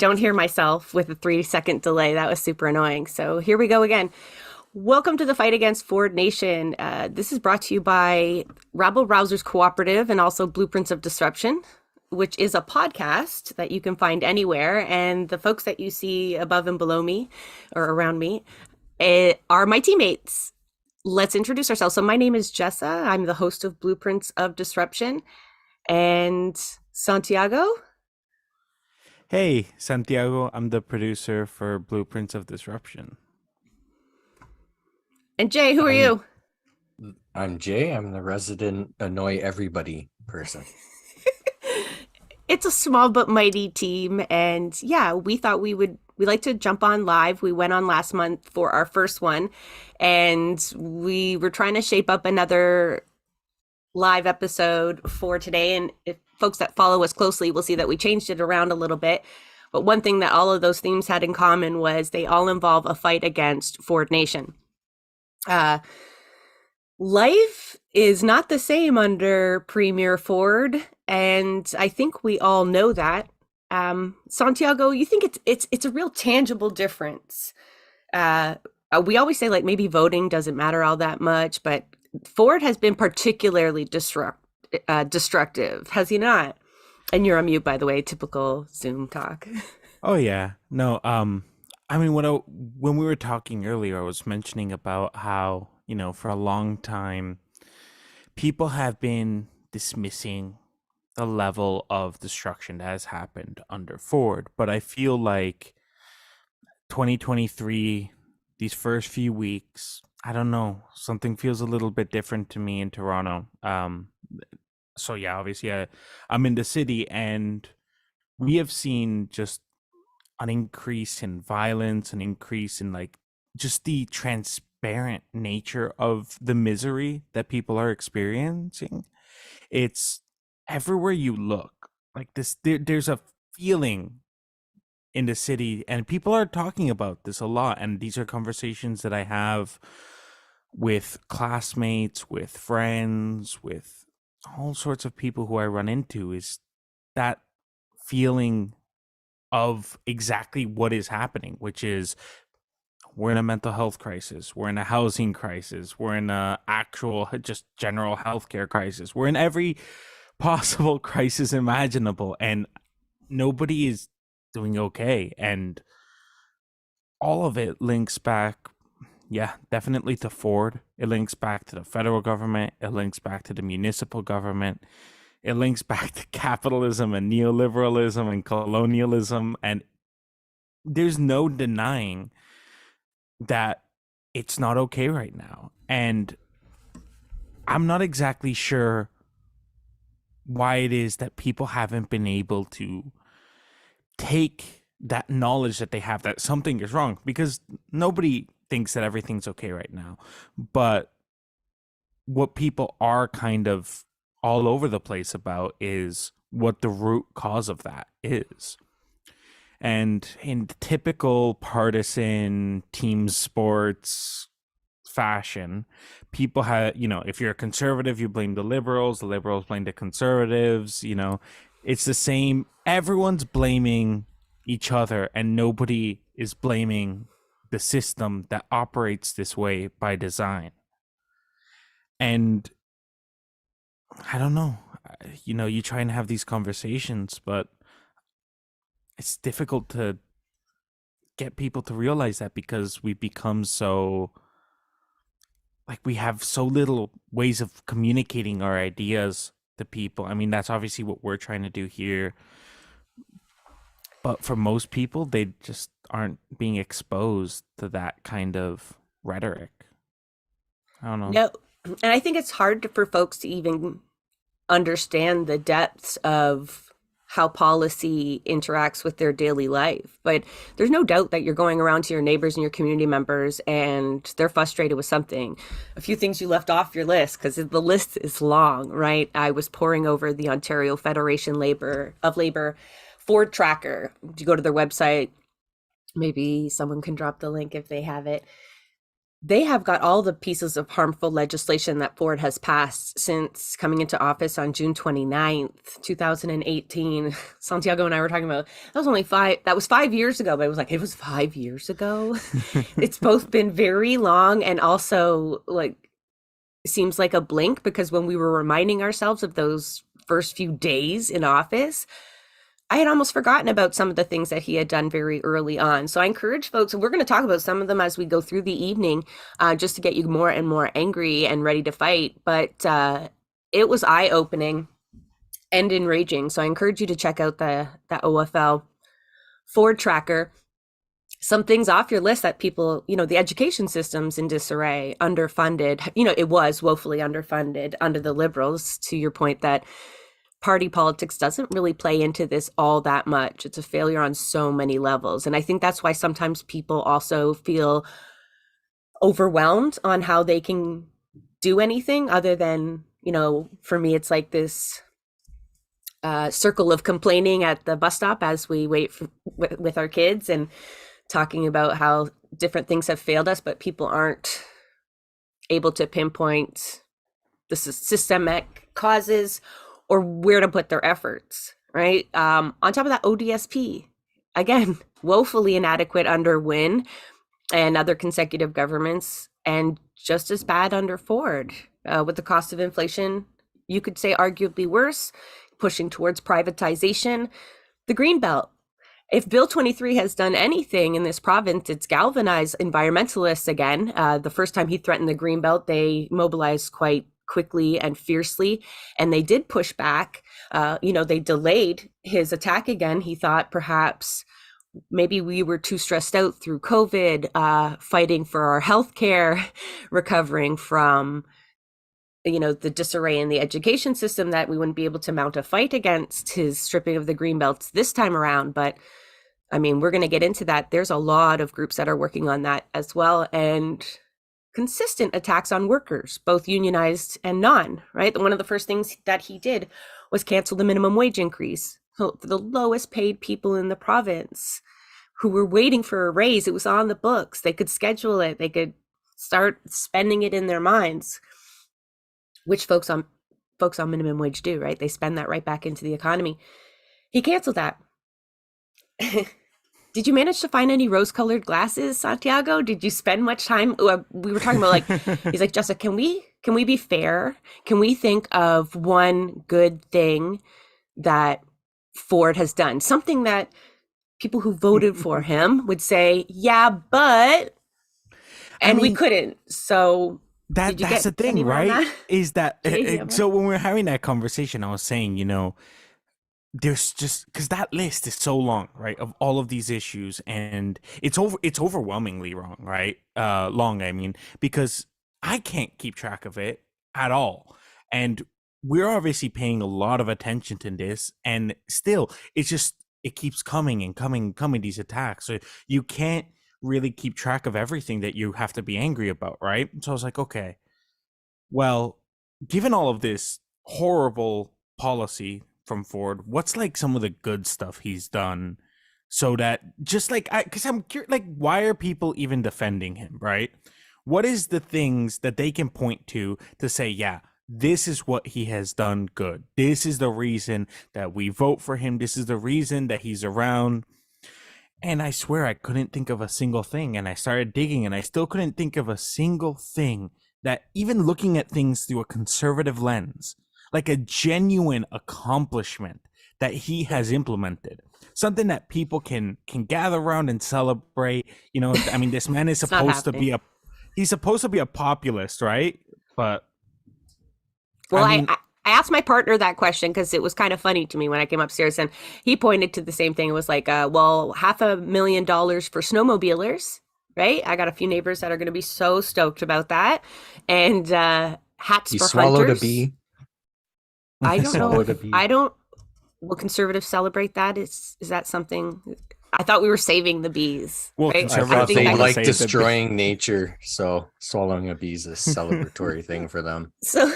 don't hear myself with a 3-second delay. That was super annoying. So here we go again. Welcome to the fight against Ford Nation. This is brought to you by Rabble Rousers Cooperative and also Blueprints of Disruption, which is a podcast that you can find anywhere. And the folks that you see above and below me or around me are my teammates. Let's introduce ourselves. So my name is Jessa. I'm the host of Blueprints of Disruption. And Santiago? Hey, Santiago, I'm the producer for Blueprints of Disruption. And Jay, who are I'm you? I'm Jay. I'm the resident annoy everybody person. It's a small but mighty team. And yeah, we thought we like to jump on live. We went on last month for our first one, and we were trying to shape up another live episode for today. And if folks that follow us closely will see that we changed it around a little bit. But one thing that all of those themes had in common was they all involve a fight against Ford Nation. Life is not the same under Premier Ford, and I think we all know that. Santiago, you think it's a real tangible difference? We always say like maybe voting doesn't matter all that much, but Ford has been particularly destructive, has he not? And you're on mute, by the way. Typical Zoom talk. Oh yeah, no, I mean when we were talking earlier, I was mentioning about how, for a long time, people have been dismissing the level of destruction that has happened under Ford, but I feel like 2023, these first few weeks, I don't know, something feels a little bit different to me in Toronto. So yeah, obviously I'm in the city, and we have seen just an increase in violence, an increase in like just the transparent nature of the misery that people are experiencing. It's everywhere you look. Like this, there's a feeling in the city, and people are talking about this a lot. And these are conversations that I have with classmates, with friends, with all sorts of people who I run into, is that feeling of exactly what is happening, which is we're in a mental health crisis, we're in a housing crisis, we're in a actual just general healthcare crisis, we're in every possible crisis imaginable, and nobody is doing okay. And all of it links back, yeah, definitely to Ford. It links back to the federal government, it links back to the municipal government, it links back to capitalism and neoliberalism and colonialism. And there's no denying that it's not okay right now. And I'm not exactly sure why it is that people haven't been able to take that knowledge that they have that something is wrong, because nobody thinks that everything's okay right now. But what people are kind of all over the place about is what the root cause of that is. And in typical partisan team sports fashion, people have, if you're a conservative, you blame the liberals blame the conservatives, it's the same. Everyone's blaming each other, and nobody is blaming the system that operates this way by design. And I don't know, you try and have these conversations, but it's difficult to get people to realize that, because we become so, like, we have so little ways of communicating our ideas to people. I mean, that's obviously what we're trying to do here, but for most people, they just aren't being exposed to that kind of rhetoric. I don't know. No, and I think it's hard for folks to even understand the depths of how policy interacts with their daily life. But there's no doubt that you're going around to your neighbors and your community members and they're frustrated with something. A few things you left off your list, because the list is long, right? I was poring over the Ontario Federation of Labor Ford Tracker. You go to their website, maybe someone can drop the link if they have it. they have got all the pieces of harmful legislation that Ford has passed since coming into office on June 29th, 2018. Santiago and I were talking about that was 5 years ago, but it was 5 years ago. It's both been very long and also like seems like a blink, because when we were reminding ourselves of those first few days in office, I had almost forgotten about some of the things that he had done very early on. So I encourage folks, and we're going to talk about some of them as we go through the evening, just to get you more and more angry and ready to fight. But it was eye-opening and enraging. So I encourage you to check out that OFL Ford tracker. Some things off your list that people, the education system's in disarray, underfunded. It was woefully underfunded under the Liberals, to your point that party politics doesn't really play into this all that much. It's a failure on so many levels. And I think that's why sometimes people also feel overwhelmed on how they can do anything other than, for me, it's like this circle of complaining at the bus stop as we wait with our kids and talking about how different things have failed us, but people aren't able to pinpoint the systemic causes or where to put their efforts, right? On top of that, ODSP, again, woefully inadequate under Wynne and other consecutive governments, and just as bad under Ford. With the cost of inflation, you could say arguably worse, pushing towards privatization. The Greenbelt. If Bill 23 has done anything in this province, it's galvanized environmentalists again. The first time he threatened the Greenbelt, they mobilized quite quickly and fiercely, and they did push back. They delayed his attack again. He thought perhaps maybe we were too stressed out through COVID, fighting for our healthcare, recovering from the disarray in the education system, that we wouldn't be able to mount a fight against his stripping of the Greenbelts this time around. But I mean, we're going to get into that. There's a lot of groups that are working on that as well, and consistent attacks on workers, both unionized and non, right? One of the first things that he did was cancel the minimum wage increase for the lowest paid people in the province who were waiting for a raise. It was on the books. They could schedule it. They could start spending it in their minds, which folks on minimum wage do, right? They spend that right back into the economy. He canceled that. Did you manage to find any rose-colored glasses, Santiago? Did you spend much time? We were talking about he's like, Jessica, can we be fair? Can we think of one good thing that Ford has done? Something that people who voted for him would say, yeah, but, we couldn't. So that's the thing, right? Is that so when we were having that conversation, I was saying, there's just, because that list is so long, right, of all of these issues, and it's overwhelmingly wrong, right? Long, I mean, because I can't keep track of it at all, and we're obviously paying a lot of attention to this, and still, it keeps coming and coming, these attacks. So you can't really keep track of everything that you have to be angry about, right? So I was like, okay, well, given all of this horrible policy from Ford, what's like some of the good stuff he's done, so that just like, because I'm curious, like, why are people even defending him, right? What is the things that they can point to say, yeah, this is what he has done good. This is the reason that we vote for him. This is the reason that he's around. And I swear I couldn't think of a single thing. And I started digging and I still couldn't think of a single thing that, even looking at things through a conservative lens, like a genuine accomplishment that he has implemented, something that people can gather around and celebrate. I mean, this man is supposed to be he's supposed to be a populist, right? But well, I asked my partner that question because it was kind of funny to me when I came upstairs, and he pointed to the same thing. It was like, well, $500,000 for snowmobilers, right? I got a few neighbors that are going to be so stoked about that, and hats for swallowed hunters. A bee. I don't know. Will conservatives celebrate that? Is that something? I thought we were saving the bees. Well, right? I thought they like destroying nature, so swallowing a bee is a celebratory thing for them. So,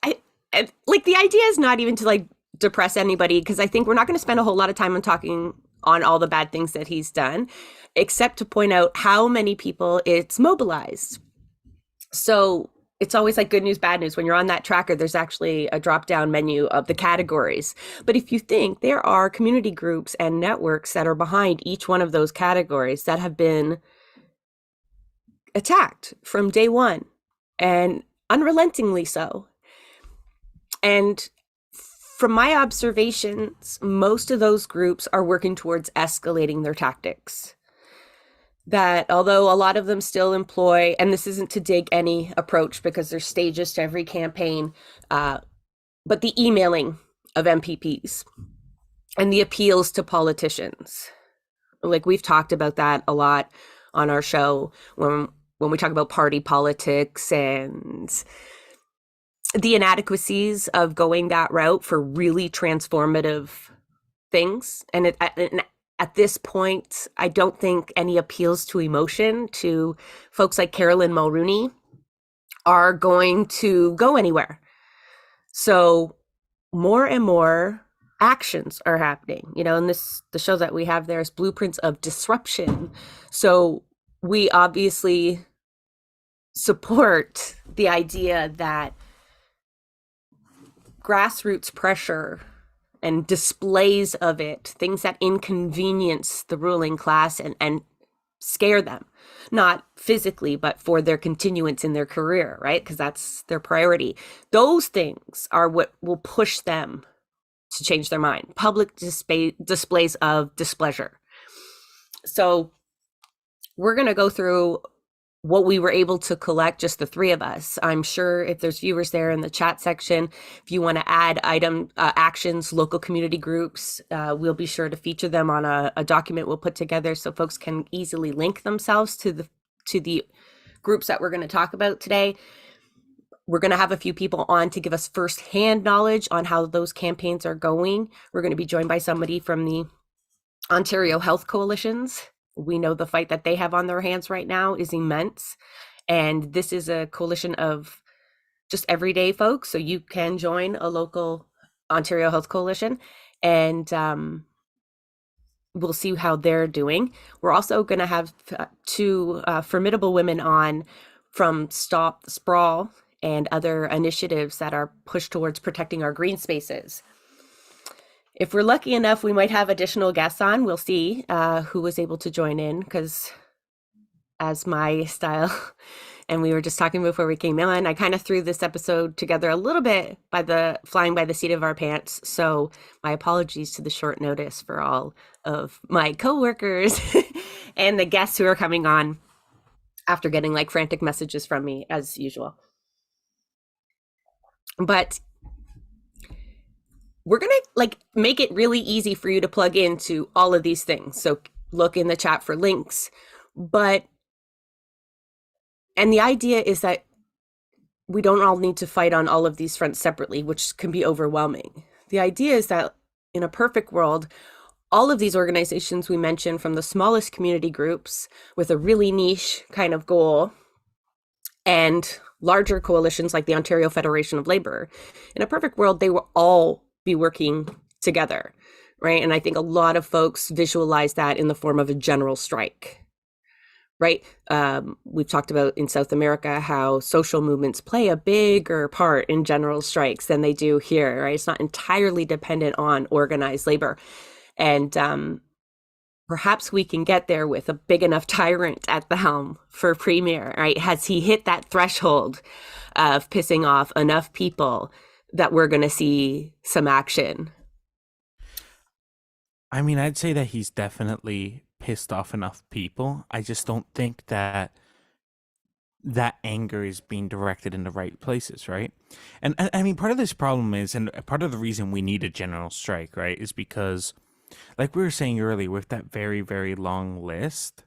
I like, the idea is not even to like depress anybody, because I think we're not going to spend a whole lot of time on talking on all the bad things that he's done, except to point out how many people it's mobilized. So it's always like good news, bad news. When you're on that tracker, there's actually a drop down menu of the categories. But if you think, there are community groups and networks that are behind each one of those categories that have been attacked from day one, and unrelentingly so. And from my observations, most of those groups are working towards escalating their tactics. That although a lot of them still employ, and this isn't to dig any approach because there's stages to every campaign, but the emailing of MPPs and the appeals to politicians. Like, we've talked about that a lot on our show when we talk about party politics and the inadequacies of going that route for really transformative things. And at this point, I don't think any appeals to emotion to folks like Carolyn Mulrooney are going to go anywhere. So more and more actions are happening, and the show that we have there is Blueprints of Disruption. So we obviously support the idea that grassroots pressure and displays of it, things that inconvenience the ruling class and scare them, not physically, but for their continuance in their career, right? Because that's their priority. Those things are what will push them to change their mind. Public displays of displeasure. So we're going to go through what we were able to collect, just the three of us. I'm sure if there's viewers there in the chat section, if you want to add actions, local community groups, we'll be sure to feature them on a document we'll put together so folks can easily link themselves to the groups that we're going to talk about today. We're going to have a few people on to give us firsthand knowledge on how those campaigns are going. We're going to be joined by somebody from the Ontario Health Coalitions. We know the fight that they have on their hands right now is immense. And this is a coalition of just everyday folks. So you can join a local Ontario Health Coalition, and we'll see how they're doing. We're also going to have two formidable women on from Stop the Sprawl and other initiatives that are pushed towards protecting our green spaces. If we're lucky enough, we might have additional guests on. We'll see who was able to join in, because as my style, and we were just talking before we came in, I kind of threw this episode together a little bit flying by the seat of our pants. So my apologies to the short notice for all of my coworkers and the guests who are coming on after getting like frantic messages from me as usual. But we're going to make it really easy for you to plug into all of these things. So look in the chat for links. And the idea is that we don't all need to fight on all of these fronts separately, which can be overwhelming. The idea is that in a perfect world, all of these organizations we mentioned, from the smallest community groups with a really niche kind of goal, and larger coalitions like the Ontario Federation of Labour, in a perfect world, they will all be working together, right? And I think a lot of folks visualize that in the form of a general strike, right? We've talked about in South America how social movements play a bigger part in general strikes than they do here, right? It's not entirely dependent on organized labor. And perhaps we can get there with a big enough tyrant at the helm for Premier, right? Has he hit that threshold of pissing off enough people that we're going to see some action? I mean, I'd say that he's definitely pissed off enough people. I just don't think that anger is being directed in the right places, right? And I mean, part of this problem is, and part of the reason we need a general strike, right, is because, like we were saying earlier, with that very, very long list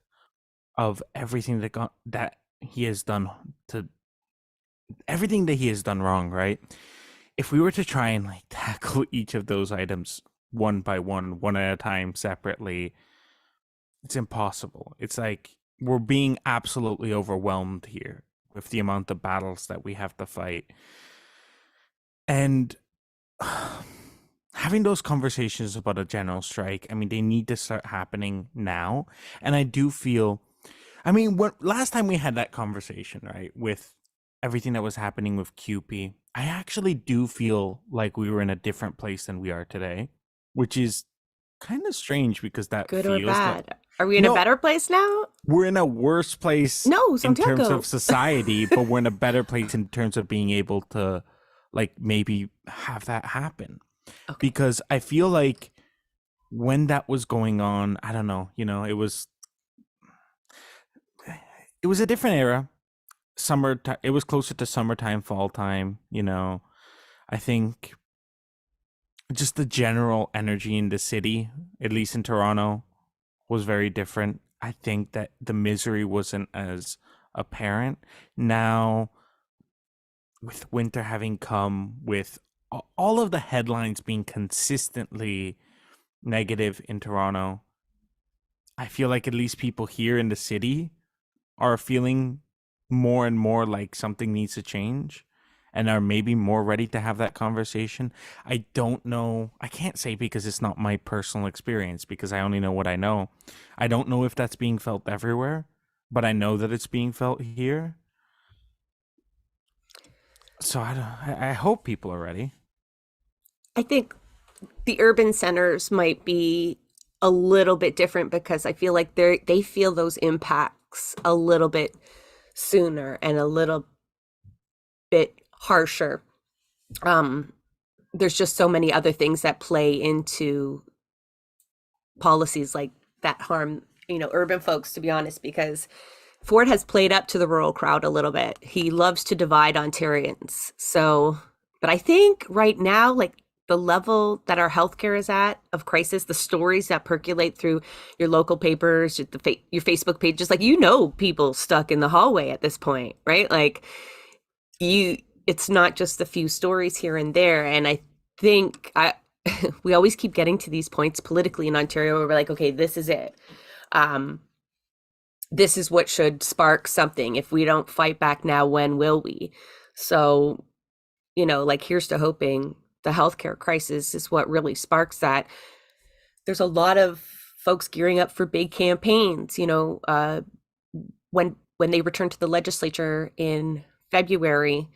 of everything that he has done everything that he has done wrong, right? If we were to try and tackle each of those items one by one at a time separately, it's impossible. It's like we're being absolutely overwhelmed here with the amount of battles that we have to fight. And having those conversations about a general strike, I mean, they need to start happening now. And I do feel, I mean, what last time we had that conversation, right, with everything that was happening with QP, I actually do feel like we were in a different place than we are today, which is kind of strange because that Good or feels like, bad? Are we in a no, better place now? we're in a worse place No, in terms of Santiago. society, but we're in a better place in terms of being able to, like, maybe have that happen. Okay. Because I feel like when that was going on, I don't know, it was a different era. It was closer to summertime, fall time, I think just the general energy in the city, at least in Toronto, was very different. I think that the misery wasn't as apparent. Now, with winter having come, with all of the headlines being consistently negative in Toronto, I feel like at least people here in the city are feeling more and more like something needs to change and are maybe more ready to have that conversation. I don't know. I can't say because it's not my personal experience because I only know what I know. I don't know if that's being felt everywhere, but I know that it's being felt here. So I hope people are ready. I think the urban centers might be a little bit different because I feel like they feel those impacts a little bit sooner and a little bit harsher. Um, there's just so many other things that play into policies like that harm, urban folks, to be honest, because Ford has played up to the rural crowd a little bit. He loves to divide Ontarians. So, but I think right now, like the level that our healthcare is at of crisis, the stories that percolate through your local papers, your Facebook page, just like people stuck in the hallway at this point, right? Like it's not just a few stories here and there. And I think we always keep getting to these points politically in Ontario where we're like, okay, this is it. This is what should spark something. If we don't fight back now, when will we? So, like here's to hoping the healthcare crisis is what really sparks that. There's a lot of folks gearing up for big campaigns, when they return to the legislature in February.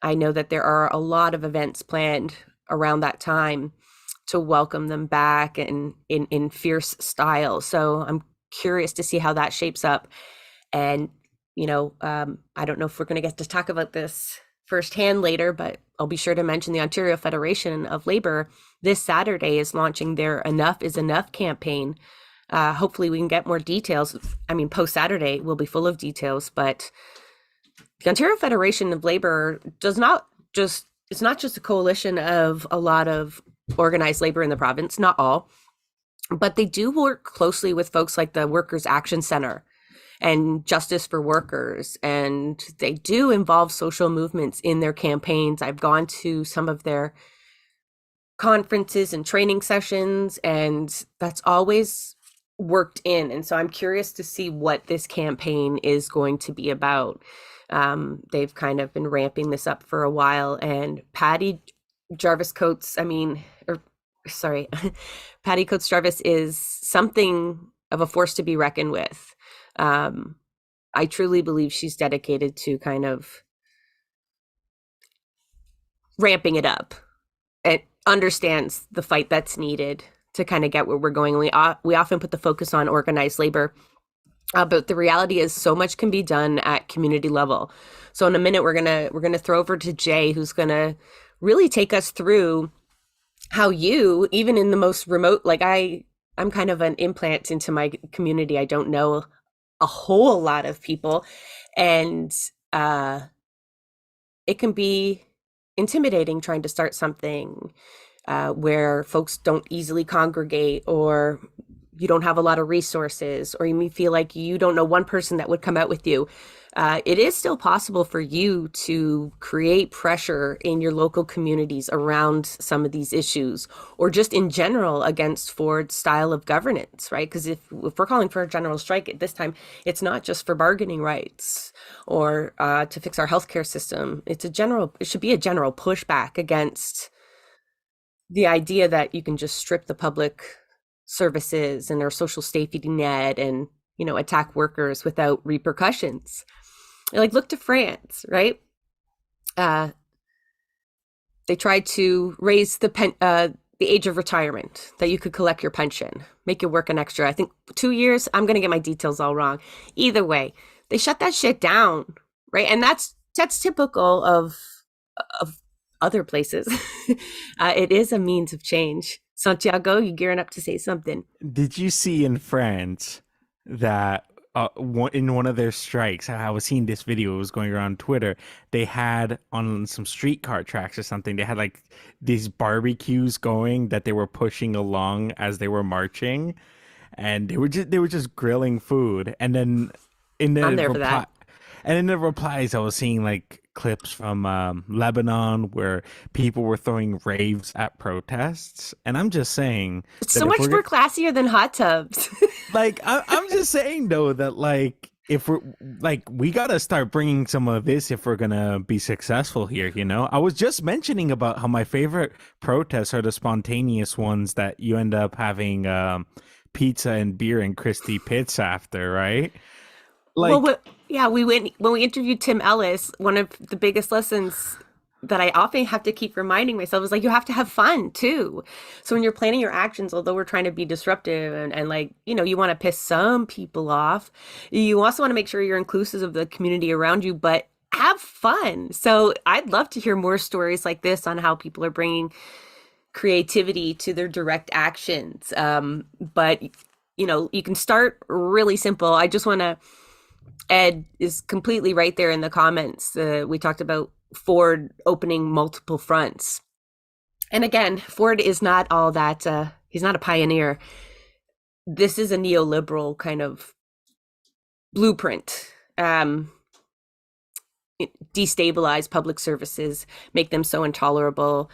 I know that there are a lot of events planned around that time to welcome them back and in fierce style. So I'm curious to see how that shapes up. And, I don't know if we're going to get to talk about this firsthand later, but I'll be sure to mention the Ontario Federation of Labor this Saturday is launching their Enough is Enough campaign. Hopefully we can get more details. I mean, post Saturday will be full of details, but the Ontario Federation of Labor it's not just a coalition of a lot of organized labor in the province, not all, but they do work closely with folks like the Workers' Action Center and Justice for Workers, and they do involve social movements in their campaigns. I've gone to some of their conferences and training sessions, and that's always worked in. And so I'm curious to see what this campaign is going to be about. They've kind of been ramping this up for a while, and Patty Coates Jarvis is something of a force to be reckoned with. I truly believe she's dedicated to kind of ramping it up. It understands the fight that's needed to kind of get where we're going. We often put the focus on organized labor, but the reality is so much can be done at community level. So in a minute, we're gonna throw over to Jay, who's gonna really take us through how you, even in the most remote, like I'm kind of an implant into my community. I don't know a whole lot of people, and it can be intimidating trying to start something where folks don't easily congregate, or you don't have a lot of resources, or you may feel like you don't know one person that would come out with you. It is still possible for you to create pressure in your local communities around some of these issues, or just in general against Ford's style of governance, right? Because if we're calling for a general strike at this time, it's not just for bargaining rights or to fix our healthcare system. It should be a general pushback against the idea that you can just strip the public services and our social safety net and, attack workers without repercussions. Like, look to France, right? They tried to raise the age of retirement that you could collect your pension, make you work an extra, I think 2 years. I'm going to get my details all wrong. Either way, they shut that shit down, right? And that's typical of other places. It is a means of change. Santiago, you gearing up to say something? Did you see in France that in one of their strikes, I was seeing this video, it was going around Twitter, they had on some streetcar tracks or something, they had like these barbecues going that they were pushing along as they were marching, and they were just grilling food. And then in the I'm there for reply, that. and in the replies, I was seeing like clips from Lebanon where people were throwing raves at protests, and I'm just saying It's that so if much we're more classier than hot tubs. like, I'm just saying though that like if we're like we gotta start bringing some of this if we're gonna be successful here. I was just mentioning about how my favorite protests are the spontaneous ones that you end up having pizza and beer and Christy Pits after, right? Like, Yeah, we went when we interviewed Tim Ellis. One of the biggest lessons that I often have to keep reminding myself is like you have to have fun too. So when you're planning your actions, although we're trying to be disruptive and like, you want to piss some people off, you also want to make sure you're inclusive of the community around you, but have fun. So I'd love to hear more stories like this on how people are bringing creativity to their direct actions. But you can start really simple. I just want to Ed is completely right there in the comments. We talked about Ford opening multiple fronts. And again, Ford is not all that, he's not a pioneer. This is a neoliberal kind of blueprint. Destabilize public services, make them so intolerable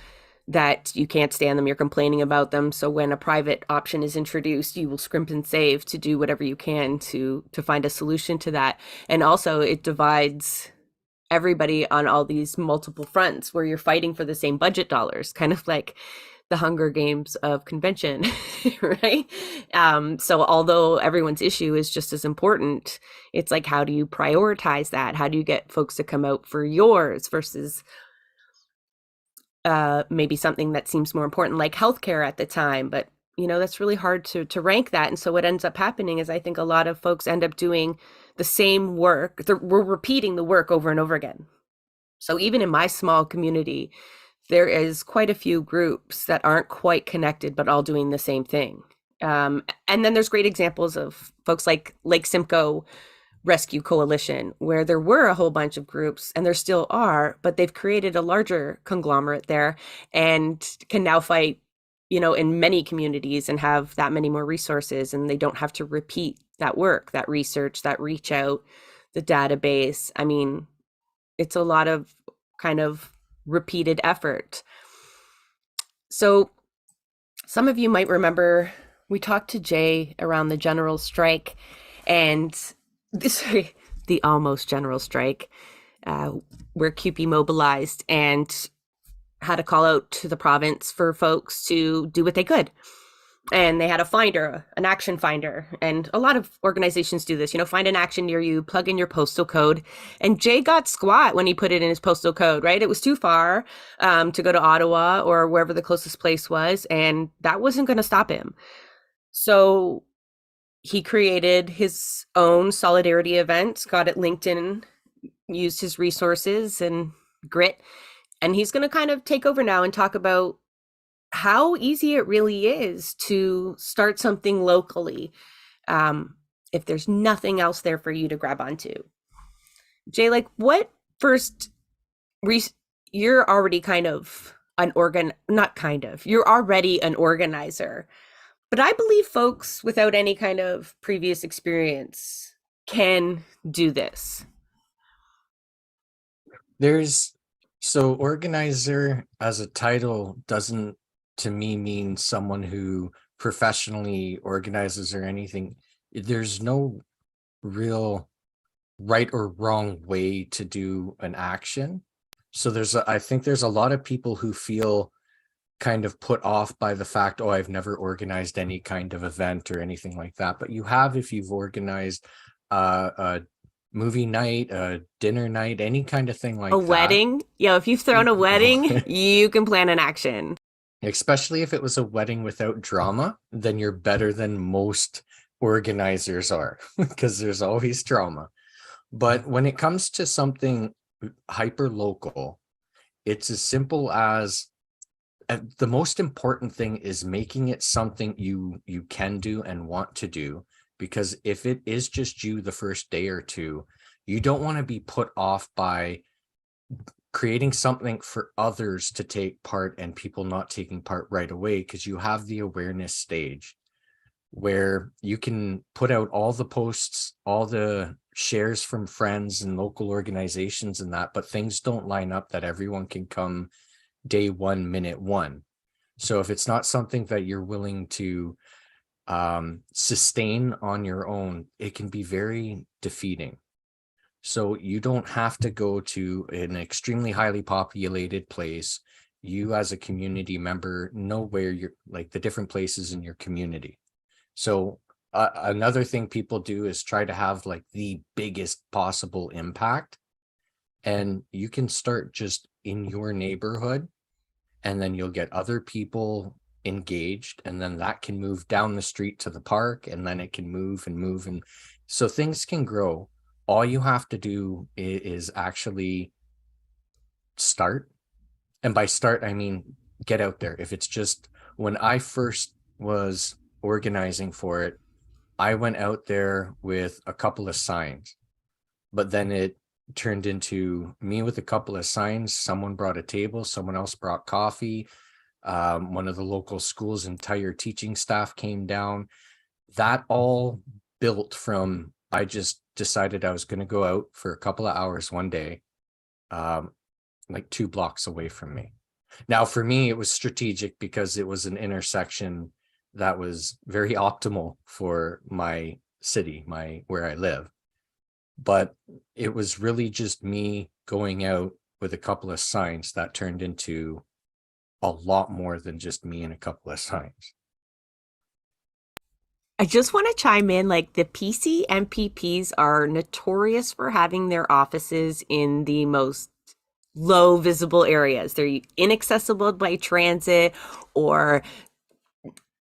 that you can't stand them, you're complaining about them. So when a private option is introduced, you will scrimp and save to do whatever you can to find a solution to that. And also it divides everybody on all these multiple fronts where you're fighting for the same budget dollars, kind of like the Hunger Games of convention, right? So although everyone's issue is just as important, it's like, how do you prioritize that? How do you get folks to come out for yours versus maybe something that seems more important, like healthcare at the time? But that's really hard to rank that. And so what ends up happening is I think a lot of folks end up doing the same work. We're repeating the work over and over again. So even in my small community, there is quite a few groups that aren't quite connected, but all doing the same thing. And then there's great examples of folks like Lake Simcoe Rescue Coalition, where there were a whole bunch of groups, and there still are, but they've created a larger conglomerate there and can now fight, in many communities and have that many more resources, and they don't have to repeat that work, that research, that reach out, the database. I mean, it's a lot of kind of repeated effort. So some of you might remember we talked to Jay around the general strike and the almost general strike, where CUPE mobilized and had a call out to the province for folks to do what they could. And they had a finder, an action finder. And a lot of organizations do this, find an action near you, plug in your postal code. And Jay got squat when he put it in his postal code, right? It was too far to go to Ottawa or wherever the closest place was. And that wasn't going to stop him. So he created his own solidarity event, got it linked in, used his resources and grit. And he's going to kind of take over now and talk about how easy it really is to start something locally if there's nothing else there for you to grab onto. Jay, like, what first, you're already kind of you're already an organizer. But I believe folks without any kind of previous experience can do this. So organizer as a title doesn't to me mean someone who professionally organizes or anything. There's no real right or wrong way to do an action. So I think there's a lot of people who feel kind of put off by the fact, oh, I've never organized any kind of event or anything like that. But you have if you've organized a movie night, a dinner night, any kind of thing like A that. wedding? Yo, if you've thrown a wedding, you can plan an action. Especially if it was a wedding without drama, then you're better than most organizers are because there's always drama. But when it comes to something hyper local, it's as simple as the most important thing is making it something you can do and want to do, because if it is just you the first day or two, you don't want to be put off by creating something for others to take part and people not taking part right away, because you have the awareness stage where you can put out all the posts, all the shares from friends and local organizations and that, but things don't line up that everyone can come day one, minute one. So if it's not something that you're willing to sustain on your own, it can be very defeating. So you don't have to go to an extremely highly populated place. You as a community member know where you're, like, the different places in your community. So another thing people do is try to have like the biggest possible impact. And you can start just in your neighborhood, and then you'll get other people engaged, and then that can move down the street to the park, and then it can move and move. And so things can grow. All you have to do is actually start. And by start, I mean, get out there. If it's just, when I first was organizing for it, I went out there with a couple of signs, but then it turned into me with a couple of signs. Someone brought a table, someone else brought coffee. One of the local schools' entire teaching staff came down. That all built from, I just decided I was going to go out for a couple of hours one day, like 2 blocks away from me. Now, for me, it was strategic because it was an intersection that was very optimal for my city, where I live. But it was really just me going out with a couple of signs that turned into a lot more than just me and a couple of signs. I just want to chime in, like, the PC MPPs are notorious for having their offices in the most low visible areas. They're inaccessible by transit or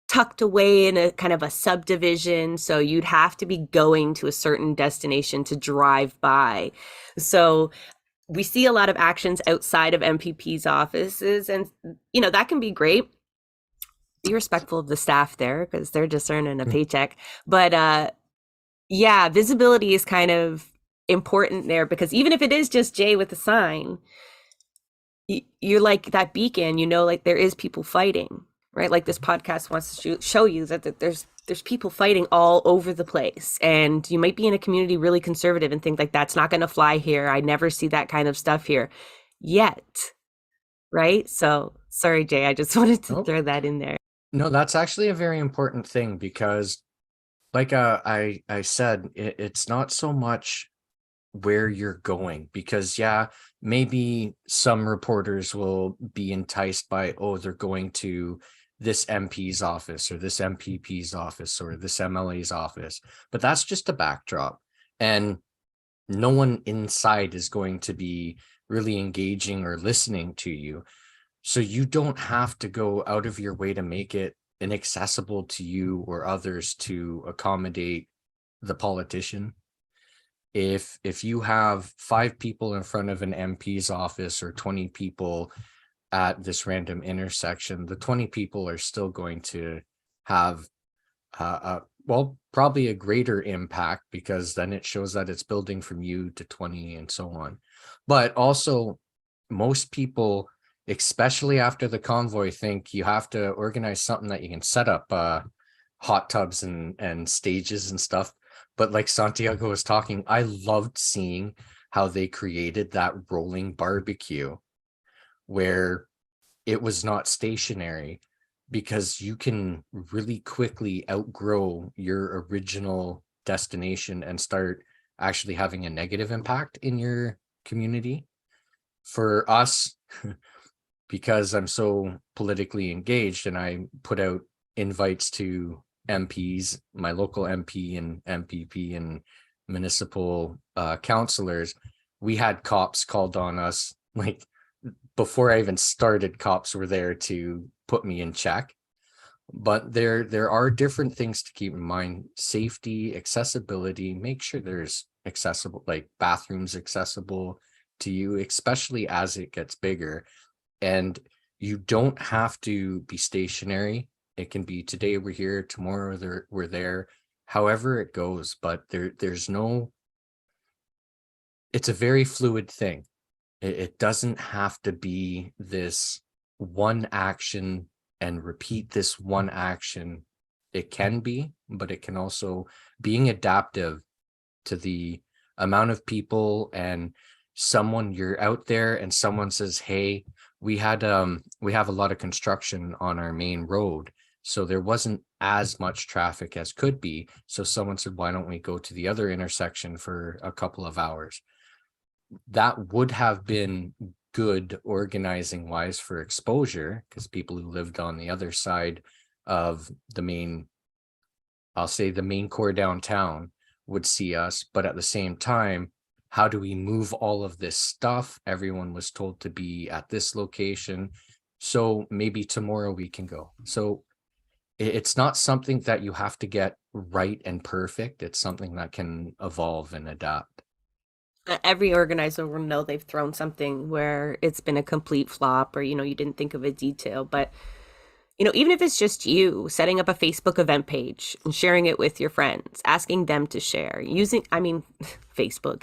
tucked away in a kind of a subdivision. So you'd have to be going to a certain destination to drive by. So we see a lot of actions outside of MPP's offices, and that can be great. Be respectful of the staff there because they're just earning a paycheck. But yeah, visibility is kind of important there, because even if it is just Jay with a sign, you're like that beacon, like there is people fighting, right? Like this podcast wants to show you that there's people fighting all over the place, and you might be in a community really conservative and think like that's not going to fly here. I never see that kind of stuff here yet, right? So sorry, Jay, I just wanted to throw that in there. No, that's actually a very important thing, because like I said, it's not so much where you're going, because yeah, maybe some reporters will be enticed by, oh, they're going to this MP's office or this MPP's office or this MLA's office, but that's just a backdrop, and no one inside is going to be really engaging or listening to you. So you don't have to go out of your way to make it inaccessible to you or others to accommodate the politician. If you have 5 people in front of an MP's office or 20 people at this random intersection, the 20 people are still going to have probably a greater impact, because then it shows that it's building from you to 20 and so on. But also, most people, especially after the convoy, think you have to organize something that you can set up hot tubs and stages and stuff. But like Santiago was talking, I loved seeing how they created that rolling barbecue where it was not stationary, because you can really quickly outgrow your original destination and start actually having a negative impact in your community. For us, because I'm so politically engaged and I put out invites to MPs, my local MP and MPP and municipal councillors, we had cops called on us. Like before I even started, cops were there to put me in check. But there are different things to keep in mind: safety, accessibility. Make sure there's accessible, like bathrooms accessible to you, especially as it gets bigger. And you don't have to be stationary. It can be today we're here, tomorrow we're there, however it goes. But there's no, it's a very fluid thing. It doesn't have to be this one action and repeat this one action. It can be, but it can also, being adaptive to the amount of people, and someone, you're out there and someone says, hey, we have a lot of construction on our main road, so there wasn't as much traffic as could be. So someone said, why don't we go to the other intersection for a couple of hours? That would have been good organizing wise for exposure, because people who lived on the other side of the main, I'll say the main core downtown, would see us. But at the same time, how do we move all of this stuff? Everyone was told to be at this location, so maybe tomorrow we can go. So it's not something that you have to get right and perfect. It's something that can evolve and adapt. Every organizer will know they've thrown something where it's been a complete flop, or, you didn't think of a detail. But, even if it's just you setting up a Facebook event page and sharing it with your friends, asking them to share, Facebook.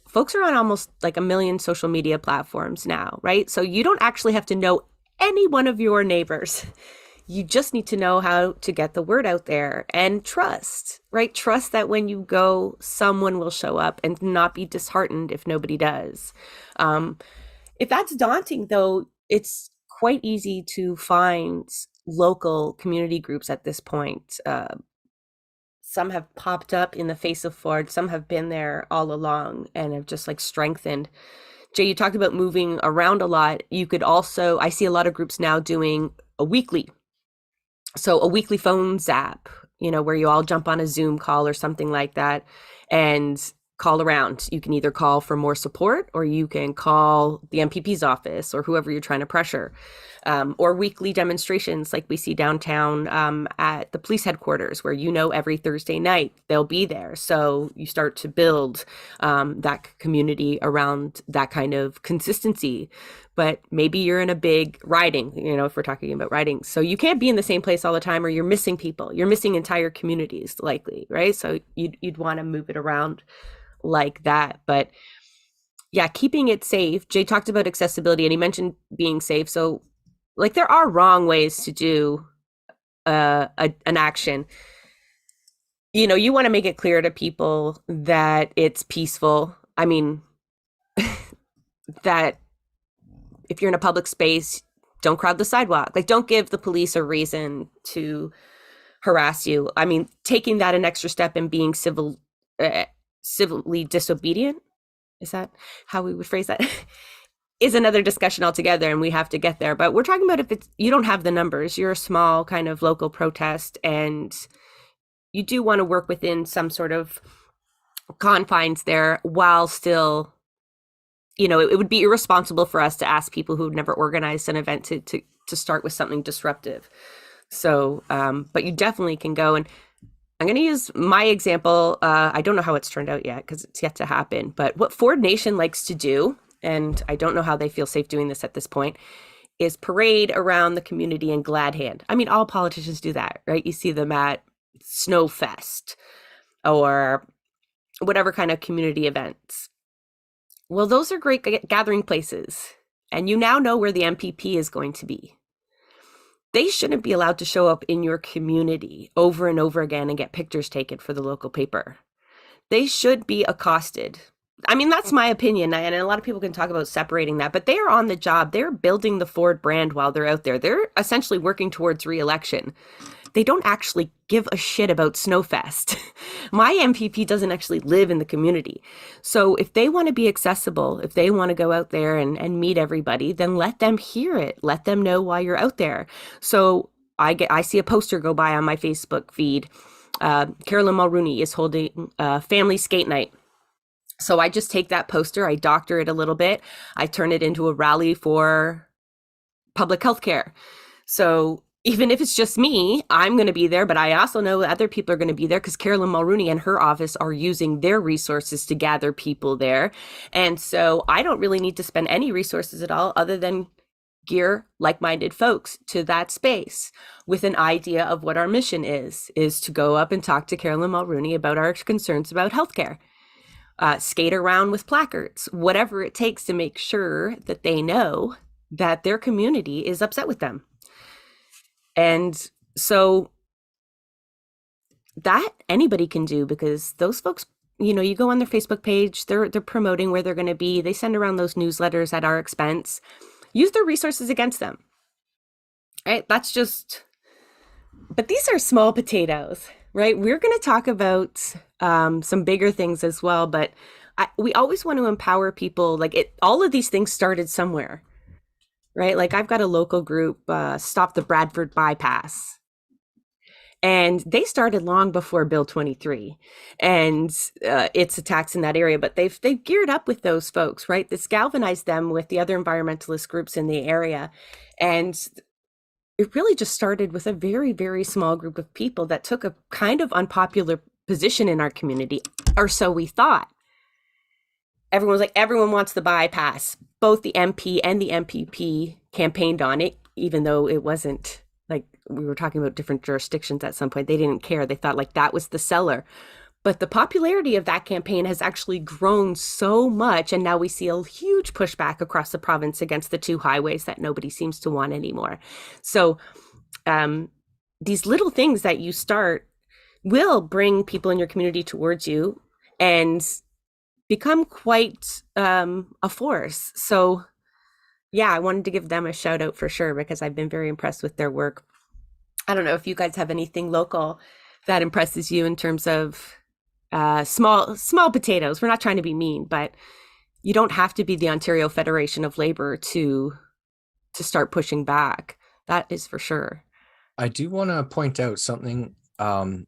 Folks are on almost like a million social media platforms now, right? So you don't actually have to know any one of your neighbors. You just need to know how to get the word out there, and trust, right? Trust that when you go, someone will show up, and not be disheartened if nobody does. If that's daunting, though, it's quite easy to find local community groups at this point. Some have popped up in the face of Ford. Some have been there all along and have just like strengthened. Jay, you talked about moving around a lot. You could also, I see a lot of groups now doing a weekly phone zap, where you all jump on a Zoom call or something like that and call around. You can either call for more support, or you can call the MPP's office or whoever you're trying to pressure, or weekly demonstrations like we see downtown at the police headquarters, where every Thursday night they'll be there. So you start to build that community around that kind of consistency. But maybe you're in a big riding, if we're talking about riding. So you can't be in the same place all the time, or you're missing people. You're missing entire communities likely, right? So you'd want to move it around like that. But yeah, keeping it safe. Jay talked about accessibility and he mentioned being safe. So like there are wrong ways to do an action. You want to make it clear to people that it's peaceful. That if you're in a public space, don't crowd the sidewalk. Like, don't give the police a reason to harass you. Taking that an extra step and being civilly disobedient, is that how we would phrase that? Is another discussion altogether, and we have to get there. But we're talking about if you don't have the numbers, you're a small kind of local protest, and you do want to work within some sort of confines there, while still, it would be irresponsible for us to ask people who've never organized an event to start with something disruptive. So, but you definitely can go. And I'm going to use my example. I don't know how it's turned out yet because it's yet to happen. But what Ford Nation likes to do, and I don't know how they feel safe doing this at this point, is parade around the community in glad hand. All politicians do that, right? You see them at Snowfest or whatever kind of community events. Well, those are great gathering places. And you now know where the MPP is going to be. They shouldn't be allowed to show up in your community over and over again and get pictures taken for the local paper. They should be accosted. That's my opinion. And a lot of people can talk about separating that, but they are on the job. They're building the Ford brand while they're out there. They're essentially working towards re-election. they don't actually give a shit about Snowfest. My MPP doesn't actually live in the community. So if they want to be accessible, if they want to go out there and meet everybody, then let them hear it. Let them know why you're out there. So I see a poster go by on my Facebook feed. Carolyn Mulrooney is holding a family skate night. So I just take that poster, I doctor it a little bit, I turn it into a rally for public health care. So even if it's just me, I'm going to be there, but I also know other people are going to be there because Carolyn Mulrooney and her office are using their resources to gather people there. And so I don't really need to spend any resources at all other than gear like-minded folks to that space with an idea of what our mission is to go up and talk to Carolyn Mulrooney about our concerns about healthcare. Skate around with placards, whatever it takes to make sure that they know that their community is upset with them. And so that anybody can do, because those folks, you go on their Facebook page, they're promoting where they're going to be. They send around those newsletters at our expense. Use their resources against them. Right? But these are small potatoes, right? We're going to talk about some bigger things as well, but we always want to empower people. All of these things started somewhere. Right? Like I've got a local group, Stop the Bradford Bypass. And they started long before Bill 23 and its attacks in that area. But they've geared up with those folks, right? This galvanized them with the other environmentalist groups in the area. And it really just started with a very, very small group of people that took a kind of unpopular position in our community, or so we thought. Everyone wants the bypass. Both the MP and the MPP campaigned on it, even though it wasn't we were talking about different jurisdictions at some point. They didn't care. They thought that was the seller. But the popularity of that campaign has actually grown so much. And now we see a huge pushback across the province against the two highways that nobody seems to want anymore. So these little things that you start will bring people in your community towards you and become quite a force. So yeah, I wanted to give them a shout out for sure, because I've been very impressed with their work. I don't know if you guys have anything local that impresses you in terms of small potatoes. We're not trying to be mean, but you don't have to be the Ontario Federation of Labor to start pushing back. That is for sure. I do want to point out something. An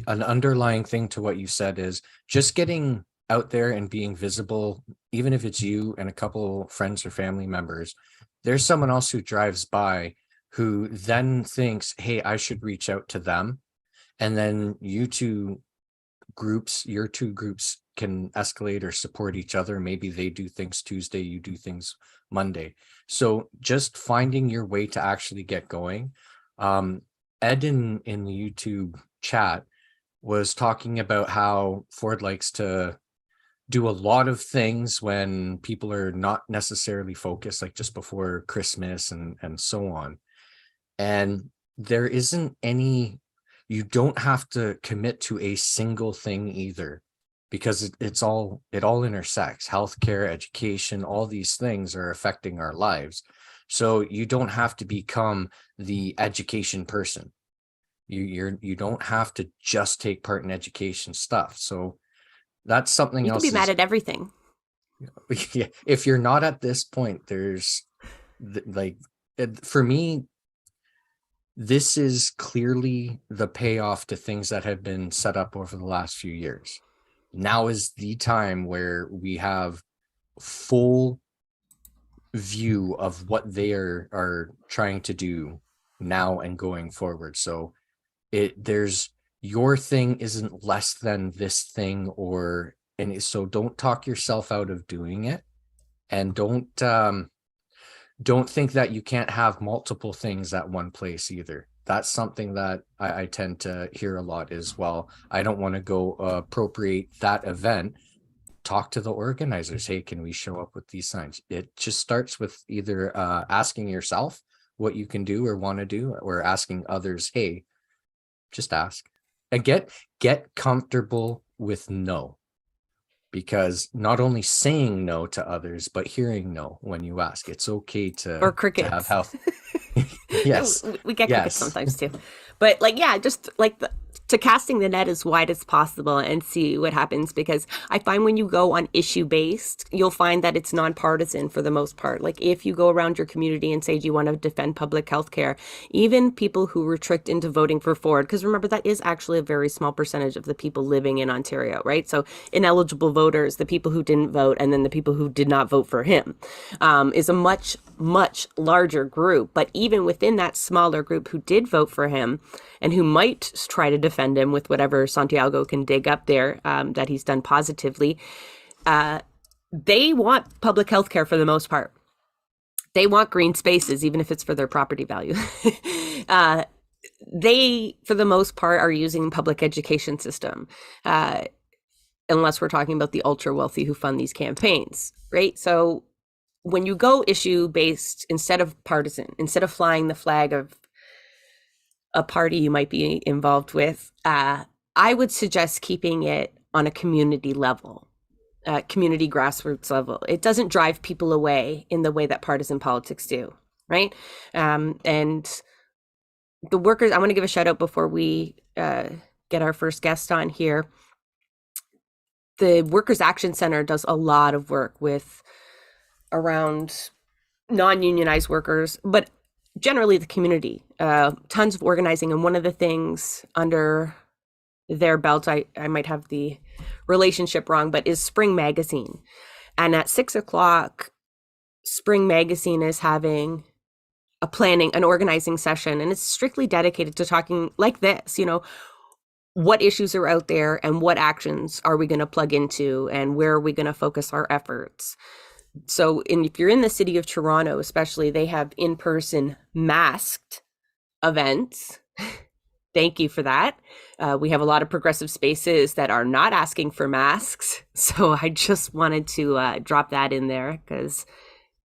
underlying thing to what you said is just getting out there and being visible, even if it's you and a couple friends or family members. There's someone else who drives by who then thinks, hey, I should reach out to them. And then your two groups can escalate or support each other. Maybe they do things Tuesday, you do things Monday. So just finding your way to actually get going. Ed in the YouTube chat was talking about how Ford likes to do a lot of things when people are not necessarily focused, like just before Christmas and so on. And there isn't any, you don't have to commit to a single thing either, because it all intersects. Healthcare, education, all these things are affecting our lives. So you don't have to become the education person. You don't have to just take part in education stuff. So that's something else. You can be mad at everything. Yeah, if you're not at this point, there's for me, this is clearly the payoff to things that have been set up over the last few years. Now is the time where we have full view of what they are trying to do now and going forward. So there's your thing isn't less than this thing, so don't talk yourself out of doing it, and don't think that you can't have multiple things at one place either. That's something that I tend to hear a lot as well. I don't want to go appropriate that event. Talk to the organizers. Hey, can we show up with these signs? It just starts with either asking yourself what you can do or want to do, or asking others, hey, just ask. And get comfortable with no, because not only saying no to others, but hearing no when you ask. It's okay to or crickets. To have health. Yes, we get crickets sometimes too. But like, yeah, just like to casting the net as wide as possible and see what happens, because I find when you go on issue based, you'll find that it's nonpartisan for the most part. Like if you go around your community and say, do you want to defend public health care? Even people who were tricked into voting for Ford, because remember, that is actually a very small percentage of the people living in Ontario, right? So ineligible voters, the people who didn't vote, and then the people who did not vote for him, is a much, much larger group. But even within that smaller group who did vote for him and who might try to defend him with whatever Santiago can dig up there, that he's done positively, they want public health care for the most part. They want green spaces, even if it's for their property value. They, for the most part, are using public education system, unless we're talking about the ultra wealthy who fund these campaigns, right? So when you go issue based instead of partisan, instead of flying the flag of a party you might be involved with, I would suggest keeping it on a community level, community grassroots level. It doesn't drive people away in the way that partisan politics do, right? And the workers, I want to give a shout out before we get our first guest on here. The Workers Action Center does a lot of work with around non-unionized workers, but generally the community, tons of organizing. And one of the things under their belt, I might have the relationship wrong, but is Spring Magazine. And at 6:00, Spring Magazine is having an organizing session, and it's strictly dedicated to talking like this, what issues are out there and what actions are we going to plug into and where are we going to focus our efforts. So if you're in the city of Toronto, especially, they have in-person masked events. Thank you for that. We have a lot of progressive spaces that are not asking for masks. So I just wanted to drop that in there, because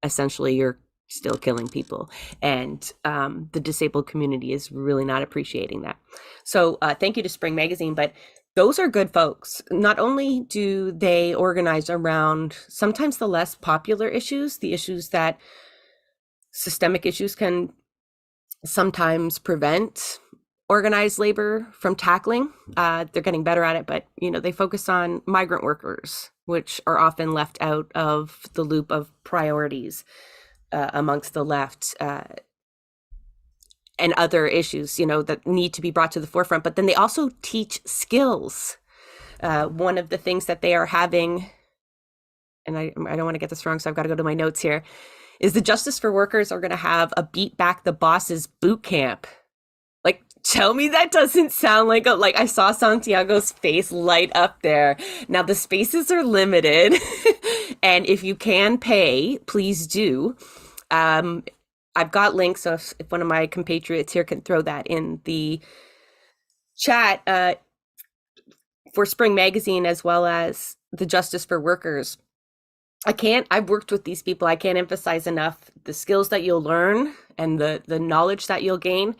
essentially you're still killing people. And the disabled community is really not appreciating that. So thank you to Spring Magazine. But those are good folks. Not only do they organize around sometimes the less popular issues, the issues that systemic issues can sometimes prevent organized labor from tackling. They're getting better at it, but they focus on migrant workers, which are often left out of the loop of priorities amongst the left, and other issues, that need to be brought to the forefront. But then they also teach skills. One of the things that they are having, and I don't want to get this wrong, so I've got to go to my notes here, is the Justice for Workers are going to have a Beat Back the Bosses boot camp. Like, tell me that doesn't sound like I saw Santiago's face light up there. Now, the spaces are limited, and if you can pay, please do. I've got links, so if one of my compatriots here can throw that in the chat, for Spring Magazine as well as the Justice for Workers. I've worked with these people. I can't emphasize enough the skills that you'll learn and the knowledge that you'll gain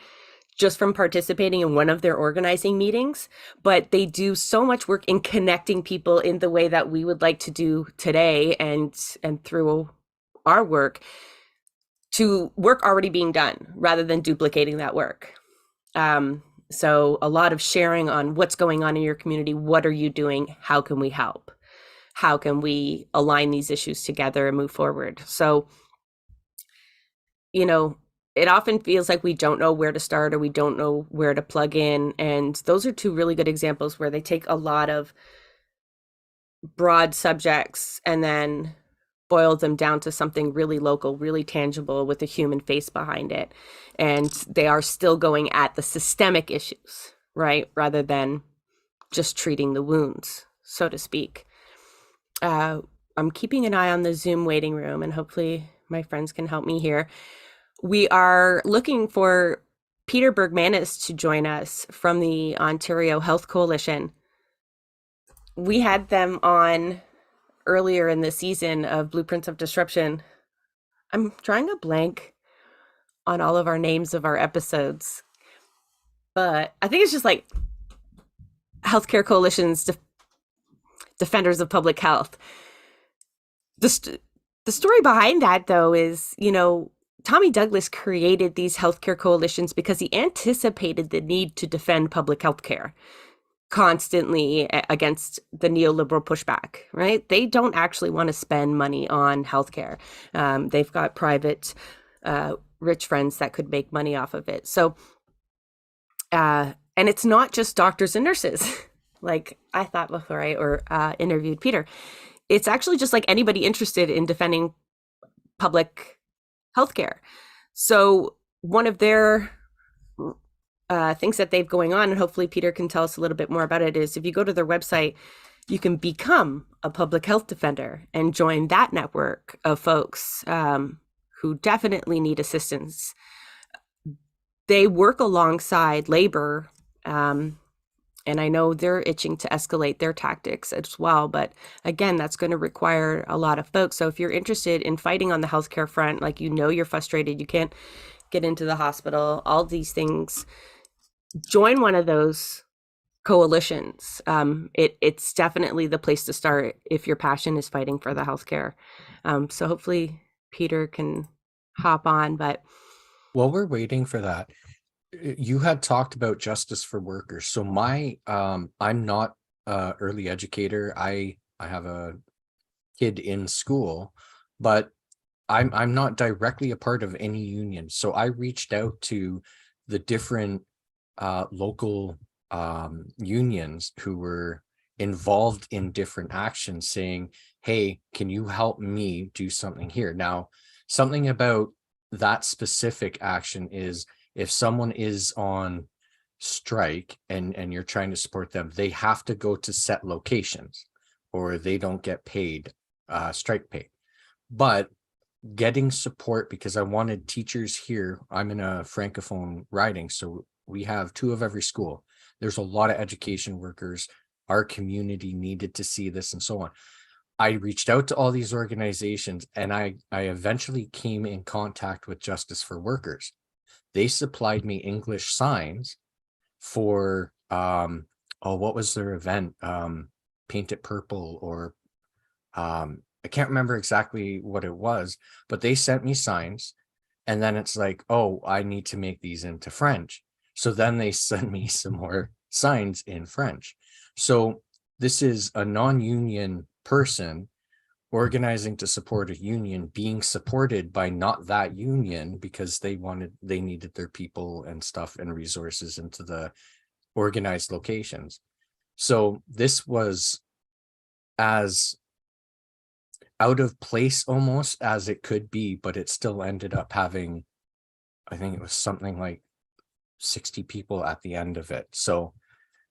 just from participating in one of their organizing meetings. But they do so much work in connecting people in the way that we would like to do today, and through our work, to work already being done rather than duplicating that work. So a lot of sharing on what's going on in your community. What are you doing? How can we help? How can we align these issues together and move forward? So, it often feels like we don't know where to start, or we don't know where to plug in. And those are two really good examples where they take a lot of broad subjects and then boil them down to something really local, really tangible, with a human face behind it. And they are still going at the systemic issues, right? Rather than just treating the wounds, so to speak. I'm keeping an eye on the Zoom waiting room, and hopefully my friends can help me here. We are looking for Peter Bergmanis to join us from the Ontario Health Coalition. We had them on earlier in the season of Blueprints of Disruption. I'm drawing a blank on all of our names of our episodes, but I think it's just like Healthcare Coalition's Defenders of Public Health. The story behind that, though, is, Tommy Douglas created these healthcare coalitions because he anticipated the need to defend public healthcare constantly against the neoliberal pushback, right? They don't actually want to spend money on healthcare. They've got private, rich friends that could make money off of it. So, and it's not just doctors and nurses, like I thought before I interviewed Peter. It's actually just like anybody interested in defending public healthcare. So one of their things that they've going on, and hopefully Peter can tell us a little bit more about it, is if you go to their website, you can become a public health defender and join that network of folks who definitely need assistance. They work alongside labor, and I know they're itching to escalate their tactics as well. But again, that's going to require a lot of folks. So if you're interested in fighting on the healthcare front, like you're frustrated, you can't get into the hospital, all these things, join one of those coalitions. It's definitely the place to start if your passion is fighting for the healthcare. So hopefully Peter can hop on. But While we're waiting for that, you had talked about justice for workers. So I'm not a early educator. I have a kid in school, but I'm not directly a part of any union. So I reached out to the different local unions who were involved in different actions, saying, hey, can you help me do something here? Now, something about that specific action is, if someone is on strike and you're trying to support them, they have to go to set locations or they don't get paid strike pay. But getting support, because I wanted teachers here, I'm in a francophone riding, so we have 2 of every school. There's a lot of education workers. Our community needed to see this and so on. I reached out to all these organizations, and I eventually came in contact with Justice for Workers. They supplied me English signs for what was their event? Paint It Purple, or I can't remember exactly what it was, but they sent me signs, and then it's like, oh, I need to make these into French. So then they sent me some more signs in French. So this is a non-union person organizing to support a union, being supported by not that union, because they needed their people and stuff and resources into the organized locations. So this was as out of place almost as it could be, but it still ended up having, I think it was something like 60 people at the end of it. So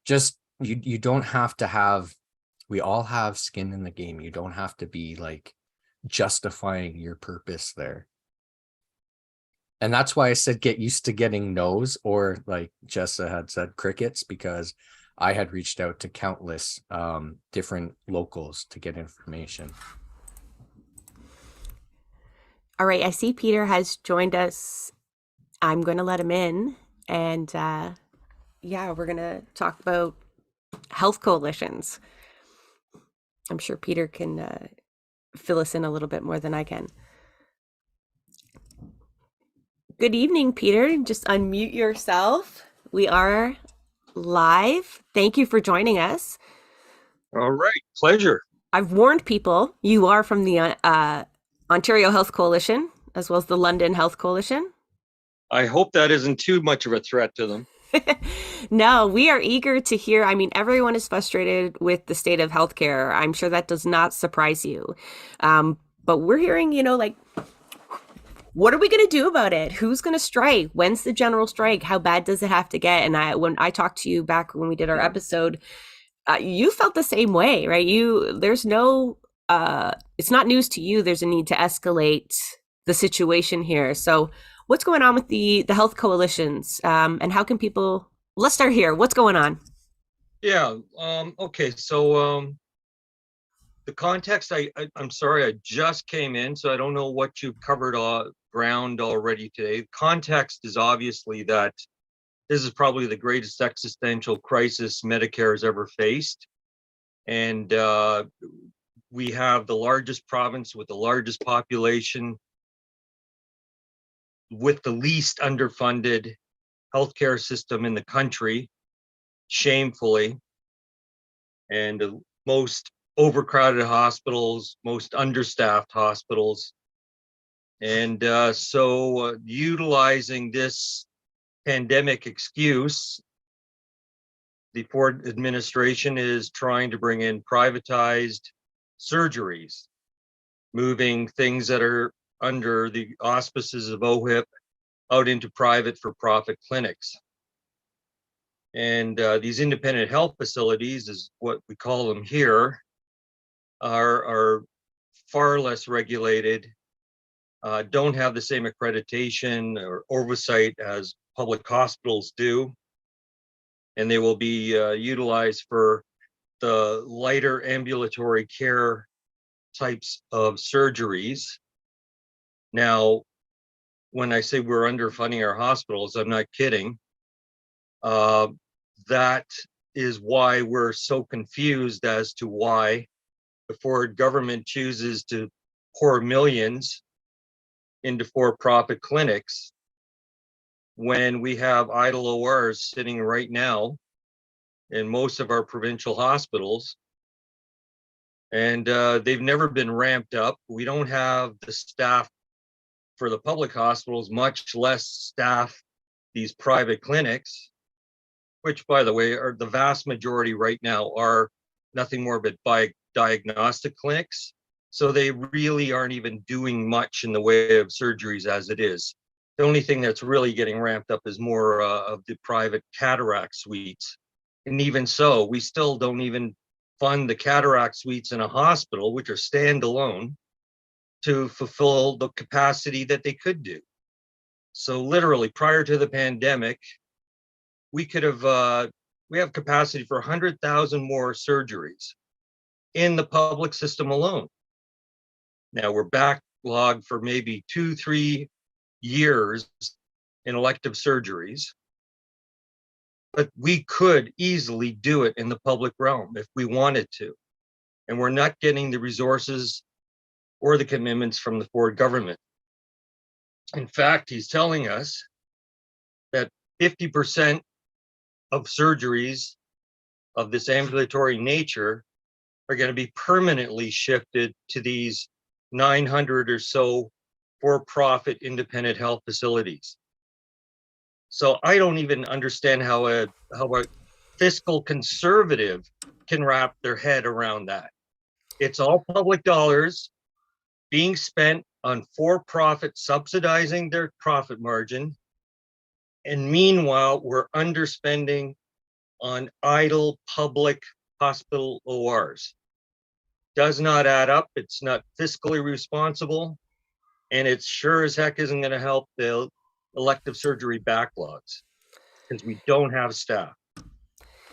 just, you don't have to have, we all have skin in the game. You don't have to be like justifying your purpose there. And that's why I said get used to getting no's, or like Jessa had said, crickets, because I had reached out to countless different locals to get information. all right, I see Peter has joined us. I'm going to let him in, and we're going to talk about health coalitions. I'm sure Peter can fill us in a little bit more than I can. Good evening, Peter. Just unmute yourself. We are live. Thank you for joining us. All right, pleasure. I've warned people you are from the Ontario Health Coalition, as well as the London Health Coalition. I hope that isn't too much of a threat to them. No, we are eager to hear. I mean, everyone is frustrated with the state of healthcare. I'm sure that does not surprise you. But we're hearing, like, what are we going to do about it? Who's going to strike? When's the general strike? How bad does it have to get? And when I talked to you back when we did our episode, you felt the same way, right? There's no, it's not news to you. There's a need to escalate the situation here. So what's going on with the health coalitions, and how can people, let's start here. What's going on? Yeah. Okay. So the context, I'm sorry, I just came in, so I don't know what you've covered ground already today. Context is obviously that this is probably the greatest existential crisis Medicare has ever faced. And we have the largest province with the largest population with the least underfunded healthcare system in the country, shamefully, and the most overcrowded hospitals, most understaffed hospitals. And so utilizing this pandemic excuse, the Ford administration is trying to bring in privatized surgeries, moving things that are under the auspices of OHIP out into private for-profit clinics. And these independent health facilities, is what we call them here, are far less regulated, don't have the same accreditation or oversight as public hospitals do, and they will be utilized for the lighter ambulatory care types of surgeries. Now, when I say we're underfunding our hospitals, I'm not kidding. That is why we're so confused as to why the Ford government chooses to pour millions into for-profit clinics when we have idle ORs sitting right now in most of our provincial hospitals. And they've never been ramped up. We don't have the staff for the public hospitals, much less staff these private clinics, which, by the way, are the vast majority right now are nothing more but diagnostic clinics. So they really aren't even doing much in the way of surgeries as it is. The only thing that's really getting ramped up is more of the private cataract suites. And even so, we still don't even fund the cataract suites in a hospital, which are standalone, to fulfill the capacity that they could do. So literally, prior to the pandemic, we could have, we have capacity for 100,000 more surgeries in the public system alone. Now we're backlogged for maybe 2-3 years in elective surgeries, but we could easily do it in the public realm if we wanted to. And we're not getting the resources or the commitments from the Ford government. In fact, he's telling us that 50% of surgeries of this ambulatory nature are going to be permanently shifted to these 900 or so for-profit independent health facilities. So I don't even understand how a fiscal conservative can wrap their head around that. It's all public dollars being spent on for-profit, subsidizing their profit margin. And meanwhile, we're underspending on idle public hospital ORs. Does not add up. It's not fiscally responsible. And it sure as heck isn't going to help the elective surgery backlogs because we don't have staff.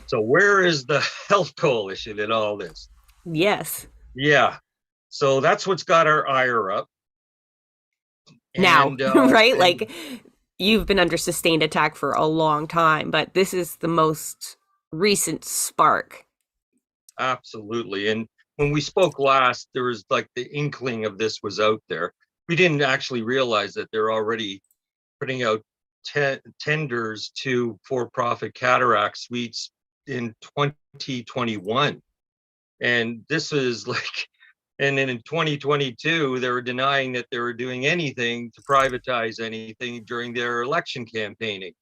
So where is the health coalition in all this? Yes. Yeah. So that's what's got our ire up. Now, And, right? and Like, you've been under sustained attack for a long time, but this is the most recent spark. absolutely. And when we spoke last, there was like the inkling of this was out there. We didn't actually realize that they're already putting out tenders to for-profit cataract suites in 2021. And this is like, and then in 2022, they were denying that they were doing anything to privatize anything during their election campaigning.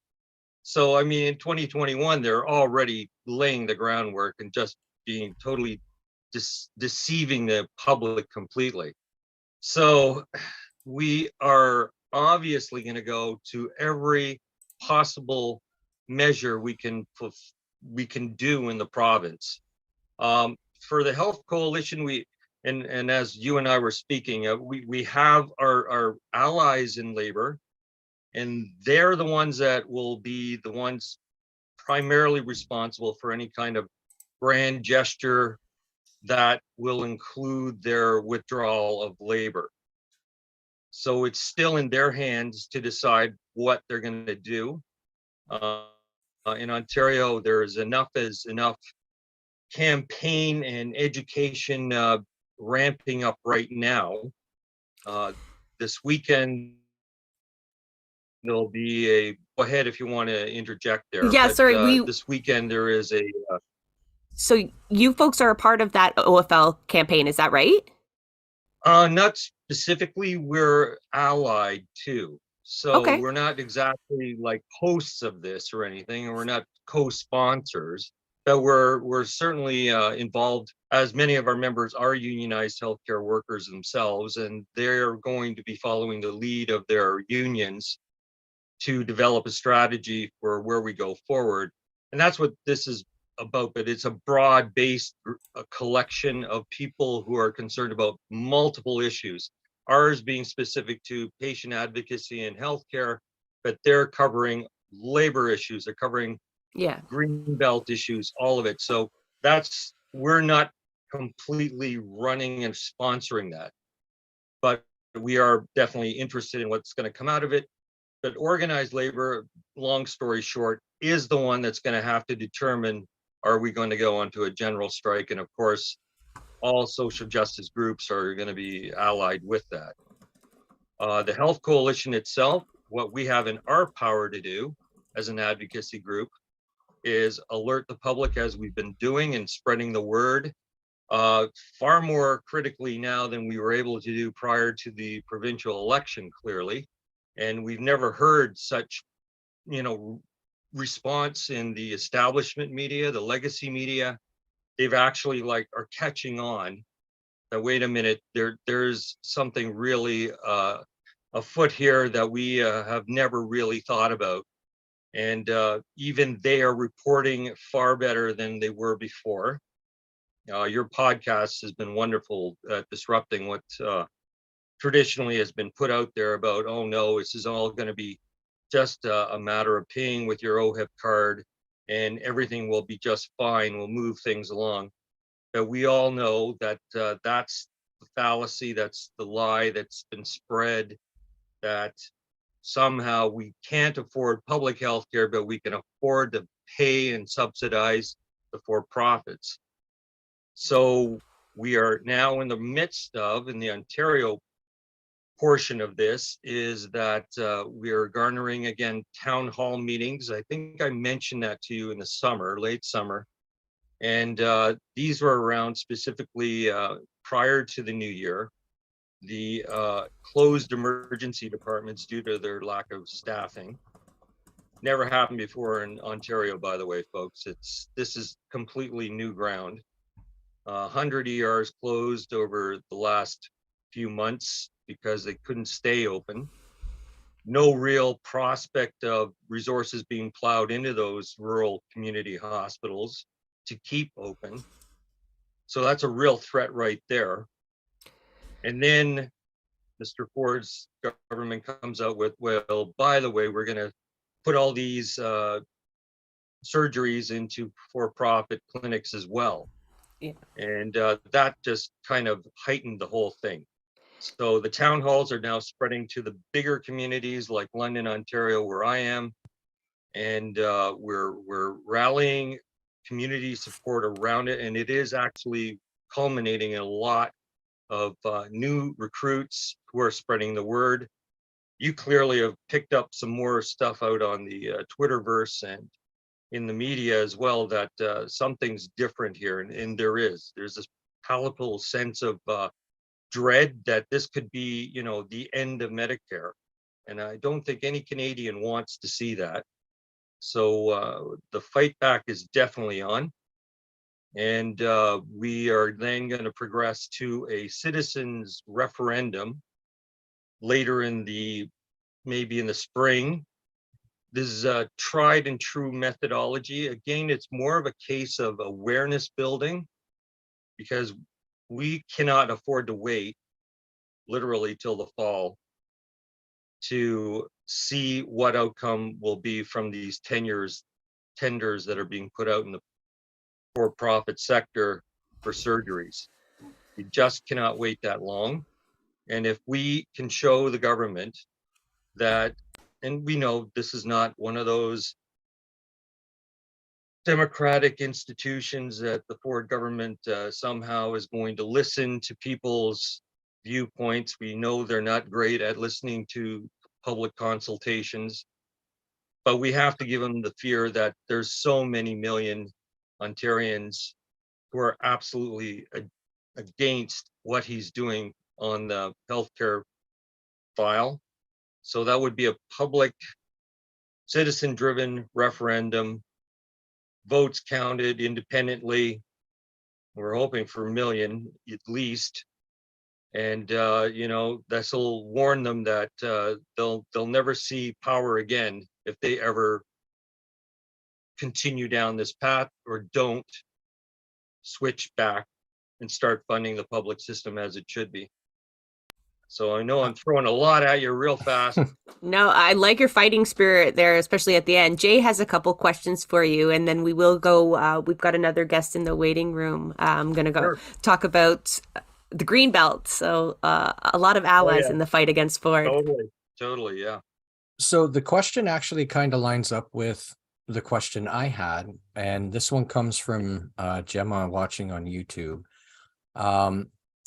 So, I mean, in 2021, they're already laying the groundwork and just being totally deceiving the public completely. So we are obviously going to go to every possible measure we can do in the province. For the health coalition, and as you and I were speaking, we have our allies in labor, and they're the ones that will be the ones primarily responsible for any kind of grand gesture that will include their withdrawal of labor. So it's still in their hands to decide what they're going to do. In Ontario, there is enough campaign and education ramping up right now. This weekend, there'll be a, go ahead if you want to interject there, Yeah, but sorry, this weekend there is a, so you folks are a part of that OFL campaign, is that right? not specifically, we're allied to. So Okay. we're not exactly like hosts of this or anything, and we're not co-sponsors, but we're certainly involved, as many of our members are unionized healthcare workers themselves, and they're going to be following the lead of their unions to develop a strategy for where we go forward. And that's what this is about, but it's a broad-based a collection of people who are concerned about multiple issues. Ours being specific to patient advocacy and healthcare, but they're covering labor issues, they're covering Yeah. green belt issues, all of it. So that's, we're not completely running and sponsoring that, but we are definitely interested in what's going to come out of it. But organized labor, long story short, is the one that's going to have to determine, are we going to go onto a general strike? And of course, all social justice groups are going to be allied with that. The Health Coalition itself, what we have in our power to do as an advocacy group is alert the public, as we've been doing, and spreading the word far more critically now than we were able to do prior to the provincial election, clearly. And we've never heard such, response in the establishment media, the legacy media. They've actually are catching on that, wait a minute, there's something really afoot here that we have never really thought about. And even they are reporting far better than they were before. Your podcast has been wonderful at disrupting what traditionally has been put out there about, oh no, this is all going to be just a matter of paying with your OHIP card and everything will be just fine, we'll move things along. But we all know that that's the fallacy, that's the lie that's been spread, that somehow we can't afford public health care, but we can afford to pay and subsidize the for-profits. So we are now in the midst of, in the Ontario portion of this, is that we are garnering again town hall meetings. I think I mentioned that to you in the summer, late summer. And these were around specifically prior to the new year. The closed emergency departments due to their lack of staffing. Never happened before in Ontario, by the way, folks. This is completely new ground. 100 ERs closed over the last few months because they couldn't stay open. No real prospect of resources being plowed into those rural community hospitals to keep open. So that's a real threat right there. And then Mr. Ford's government comes out with, well, by the way, we're going to put all these surgeries into for-profit clinics as well. Yeah. And that just kind of heightened the whole thing. So the town halls are now spreading to the bigger communities like London, Ontario, where I am. And we're rallying community support around it. And it is actually culminating in a lot of new recruits who are spreading the word. You clearly have picked up some more stuff out on the Twitterverse and in the media as well, that something's different here. And there's this palpable sense of dread that this could be, the end of Medicare. And I don't think any Canadian wants to see that. So the fight back is definitely on. And we are then going to progress to a citizens referendum later maybe in the spring. This is a tried and true methodology. Again, it's more of a case of awareness building, because we cannot afford to wait literally till the fall to see what outcome will be from these tenders that are being put out in the for-profit sector for surgeries. You just cannot wait that long. And if we can show the government that, and we know this is not one of those democratic institutions that the Ford government somehow is going to listen to people's viewpoints. We know they're not great at listening to public consultations, but we have to give him the fear that there's so many million Ontarians who are absolutely against what he's doing on the healthcare file. So that would be a public, citizen-driven referendum, votes counted independently. We're hoping for a million at least. And you know, this will warn them that they'll never see power again if they ever continue down this path or don't switch back and start funding the public system as it should be. So I know I'm throwing a lot at you real fast. No, I like your fighting spirit there, especially at the end. Jay has a couple questions for you, and then we will go. We've got another guest in the waiting room. I'm going to go Sure. talk about the green belt. So a lot of allies yeah. in the fight against Ford. Totally, yeah. So the question actually kind of lines up with the question I had, and this one comes from Gemma watching on YouTube.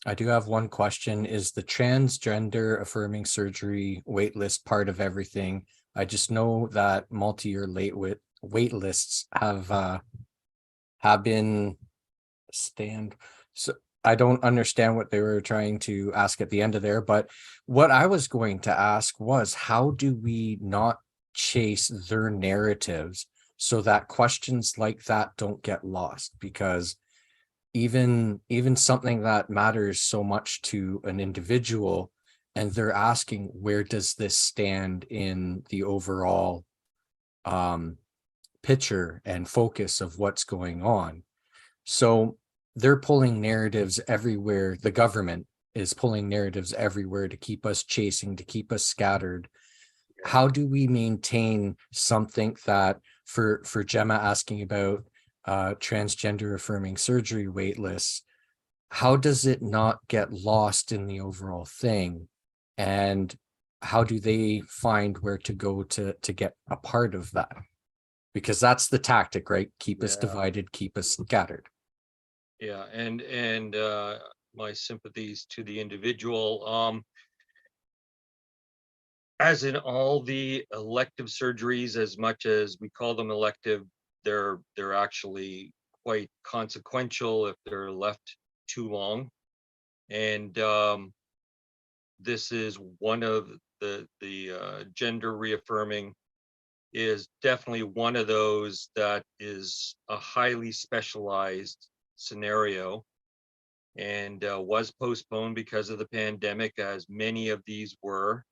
I do have one question. Is the transgender affirming surgery wait list part of everything? I just know that multi-year wait lists have been stand. So I don't understand what they were trying to ask at the end of there, but what I was going to ask was, how do we not chase their narratives so that questions like that don't get lost? Because even something that matters so much to an individual, and they're asking, where does this stand in the overall picture and focus of what's going on? So they're pulling narratives everywhere. The government is pulling narratives everywhere to keep us chasing, to keep us scattered. How do we maintain something that, for Gemma asking about transgender affirming surgery wait lists, how does it not get lost in the overall thing? And how do they find where to go to get a part of that? Because that's the tactic, right? Keep us divided, keep us scattered. Yeah, and my sympathies to the individual. As in all the elective surgeries, as much as we call them elective, they're actually quite consequential if they're left too long. And this is one of the gender reaffirming is definitely one of those that is a highly specialized scenario, and was postponed because of the pandemic, as many of these were.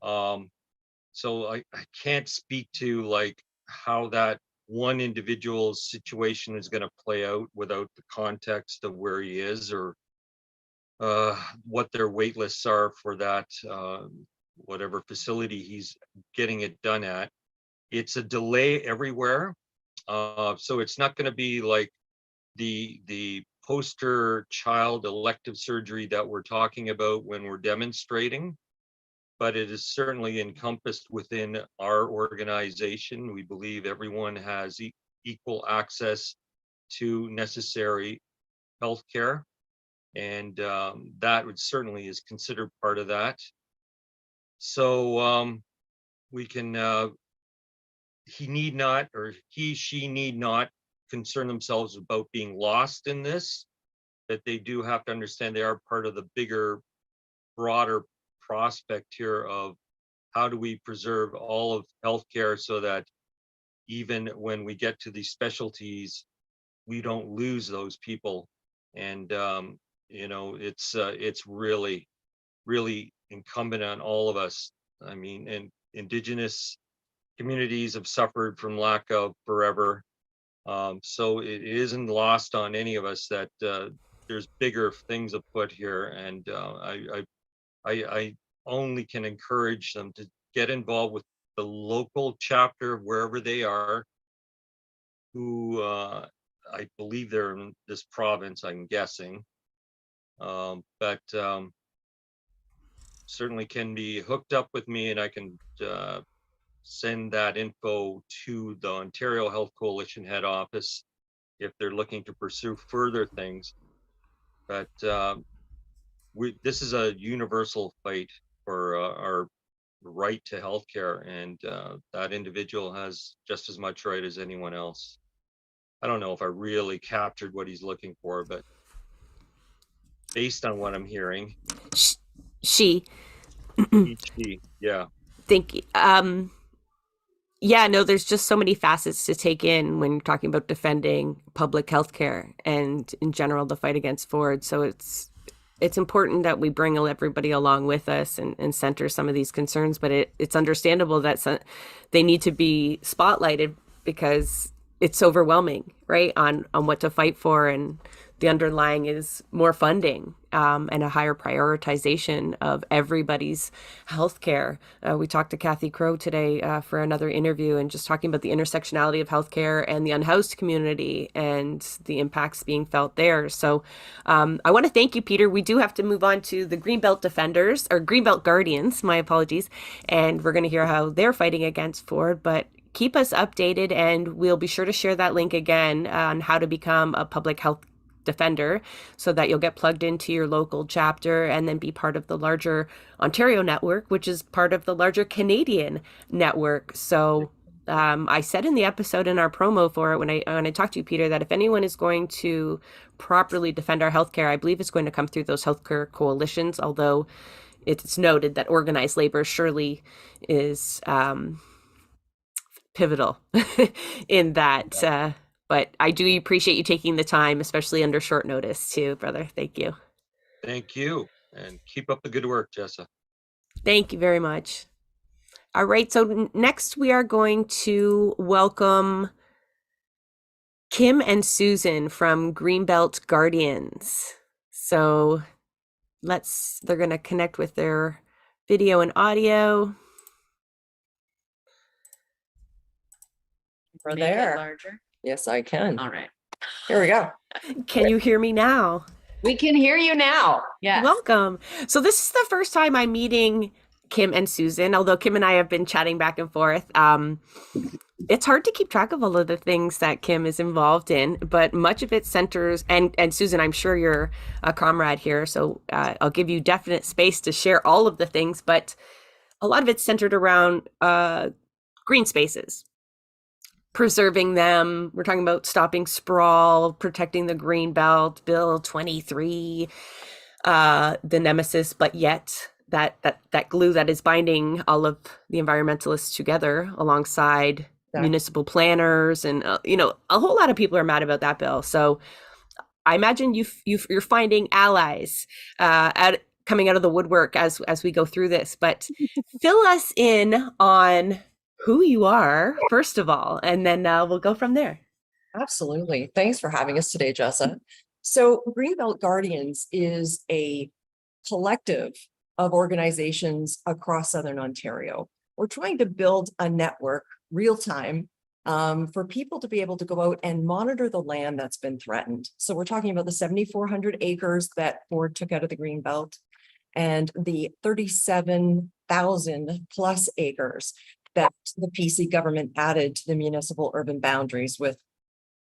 So I can't speak to like how that one individual's situation is going to play out without the context of where he is, or what their wait lists are for that whatever facility he's getting it done at. It's a delay everywhere. So it's not going to be like the poster child elective surgery that we're talking about when we're demonstrating, but it is certainly encompassed within our organization. We believe everyone has equal access to necessary healthcare, and that would certainly is considered part of that. So we can he need not, or she need not concern themselves about being lost in this, that they do have to understand they are part of the bigger, broader prospect here of how do we preserve all of healthcare so that even when we get to these specialties, we don't lose those people. And you know, it's really, really incumbent on all of us. I mean, and Indigenous communities have suffered from lack of forever. So it isn't lost on any of us that there's bigger things afoot here, and I only can encourage them to get involved with the local chapter wherever they are, who I believe they're in this province, I'm guessing, but certainly can be hooked up with me, and I can send that info to the Ontario Health Coalition head office if they're looking to pursue further things. But this is a universal fight for our right to healthcare, and that individual has just as much right as anyone else. I don't know if I really captured what he's looking for, but based on what I'm hearing, Sh- She, yeah. think, yeah, no, there's just so many facets to take in when you're talking about defending public health care and in general the fight against Ford. So it's important that we bring everybody along with us and center some of these concerns, but it's understandable that they need to be spotlighted because it's overwhelming, right, on what to fight for, and the underlying is more funding and a higher prioritization of everybody's healthcare. We talked to Kathy Crow today for another interview, and just talking about the intersectionality of healthcare and the unhoused community and the impacts being felt there. So I want to thank you, Peter. We do have to move on to the Greenbelt Defenders, or Greenbelt Guardians, my apologies, and we're going to hear how they're fighting against Ford, but keep us updated, and we'll be sure to share that link again on how to become a public health defender so that you'll get plugged into your local chapter and then be part of the larger Ontario network, which is part of the larger Canadian network. So I said in the episode in our promo for it when I talked to you, Peter, that if anyone is going to properly defend our healthcare, I believe it's going to come through those healthcare coalitions, although it's noted that organized labor surely is pivotal in that. But I do appreciate you taking the time, especially under short notice too, brother. Thank you. Thank you. And keep up the good work, Jessa. Thank you very much. All right. So next we are going to welcome Kim and Susan from Greenbelt Guardians. So they're going to connect with their video and audio. We're Make it there. larger. Yes, I can. All right. Here we go. Can you hear me now? We can hear you now. Yes. Welcome. So this is the first time I'm meeting Kim and Susan, although Kim and I have been chatting back and forth. It's hard to keep track of all of the things that Kim is involved in, but much of it centers, and Susan, I'm sure you're a comrade here, so I'll give you definite space to share all of the things, but a lot of it's centered around green spaces, preserving them. We're talking about stopping sprawl, protecting the green belt, Bill 23, the nemesis, but yet that glue that is binding all of the environmentalists together alongside municipal planners, and a whole lot of people are mad about that bill. So I imagine you're finding allies coming out of the woodwork as we go through this, but fill us in on who you are, first of all, and then we'll go from there. Absolutely. Thanks for having us today, Jessa. So Greenbelt Guardians is a collective of organizations across Southern Ontario. We're trying to build a network real time for people to be able to go out and monitor the land that's been threatened. So we're talking about the 7,400 acres that Ford took out of the Greenbelt and the 37,000 plus acres that the PC government added to the municipal urban boundaries with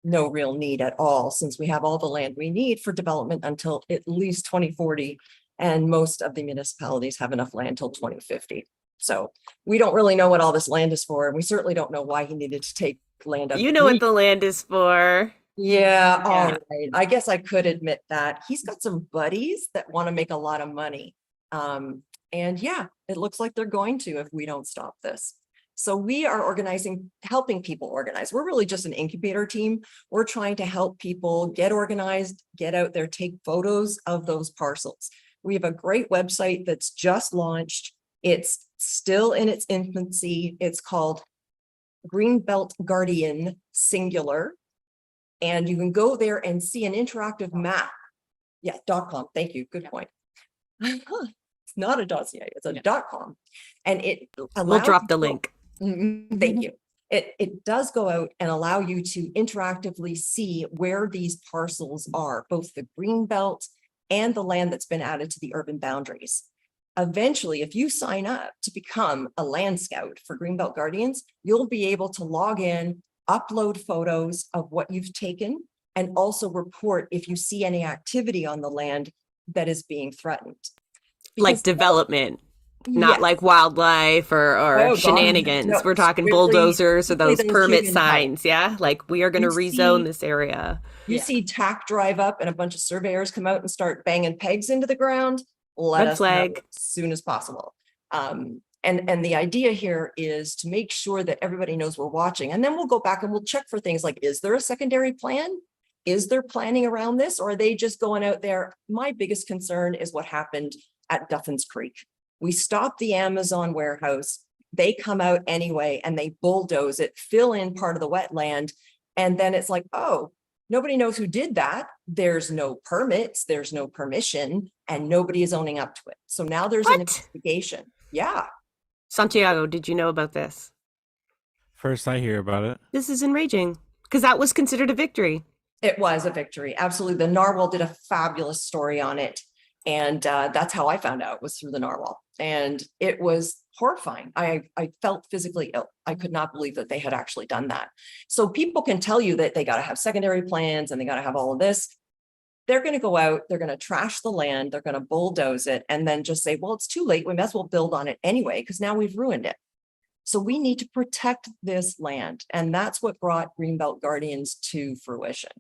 no real need at all, since we have all the land we need for development until at least 2040, and most of the municipalities have enough land till 2050. So we don't really know what all this land is for, and we certainly don't know why he needed to take land. You know what the land is for. Yeah, all right. I guess I could admit that. He's got some buddies that want to make a lot of money. And yeah, it looks like they're going to if we don't stop this. So we are organizing, helping people organize. We're really just an incubator team. We're trying to help people get organized, get out there, take photos of those parcels. We have a great website that's just launched. It's still in its infancy. It's called Greenbelt Guardian Singular. And you can go there and see an interactive map. Yeah, .com. Thank you. Good point. It's not a .ca, it's a .com. And it allows We'll drop the link. Thank you. It does go out and allow you to interactively see where these parcels are, both the green belt and the land that's been added to the urban boundaries. Eventually, if you sign up to become a land scout for Greenbelt Guardians, you'll be able to log in, upload photos of what you've taken, and also report if you see any activity on the land that is being threatened. Like development. not Yes. like wildlife or Oh, God, shenanigans. no, We're talking strictly- bulldozers or strictly those those permit human help. signs. Yeah. Like we are going to You rezone see- this area. You Yeah. see TAC drive up and a bunch of surveyors come out and start banging pegs into the ground, let Red us know flag. as soon as possible. And the idea here is to make sure that everybody knows we're watching, and then we'll go back and we'll check for things like, is there a secondary plan? Is there planning around this, or are they just going out there? My biggest concern is what happened at Duffins Creek. We stopped the Amazon warehouse. They come out anyway and they bulldoze it, fill in part of the wetland. And then it's like, oh, nobody knows who did that. There's no permits, there's no permission, and nobody is owning up to it. So now there's an What? investigation. Yeah. Santiago, did you know about this? First I hear about it. This is enraging because that was considered a victory. It was a victory. Absolutely. The Narwhal did a fabulous story on it. And that's how I found out, was through the Narwhal. And it was horrifying. I felt physically ill. I could not believe that they had actually done that. So people can tell you that they got to have secondary plans and they got to have all of this. They're going to go out, they're going to trash the land, they're going to bulldoze it, and then just say, well, it's too late. We might as well build on it anyway, because now we've ruined it. So we need to protect this land. And that's what brought Greenbelt Guardians to fruition.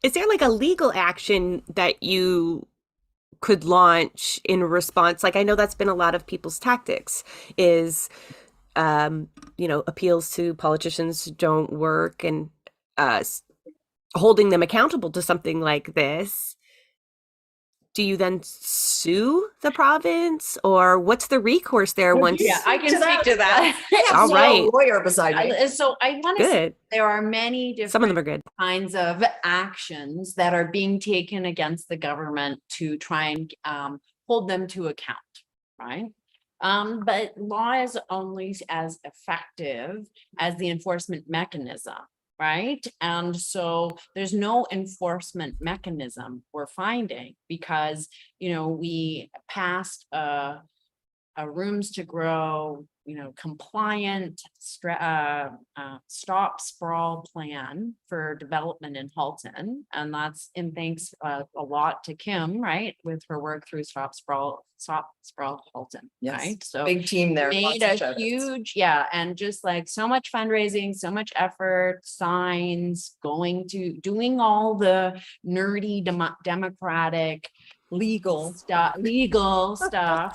Is there like a legal action that you could launch in response? Like, I know that's been a lot of people's tactics is, appeals to politicians don't work, and holding them accountable to something like this. Do you then sue the province, or what's the recourse there once? Yeah, I can speak to that. I have All no right. lawyer beside me. So I want to say Good. there are many Some of different them are good. kinds of actions that are being taken against the government to try and hold them to account, right? But law is only as effective as the enforcement mechanism, right? And so there's no enforcement mechanism we're finding because, we passed a rooms to grow, compliant stop sprawl plan for development in Halton. And that's in thanks a lot to Kim, right? With her work through Stop Sprawl Halton, Yes. right? So Big team there. lots made of a shout-outs. huge, yeah, and just like so much fundraising, so much effort, signs, doing all the nerdy democratic legal stuff,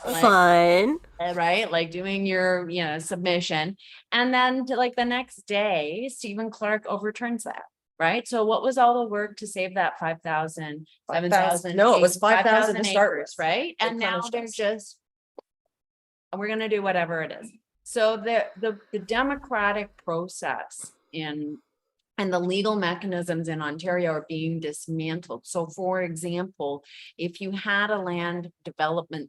like, Fun. right? Like doing your, submission. And then to like the next day, Stephen Clark overturns that. Right. So what was all the work to save that 5,000, 7,000? No, it was 5,000 to start acres, with. right? They And now punished they're us. just, we're going to do whatever it is. So the democratic process and the legal mechanisms in Ontario are being dismantled. So for example, if you had a land development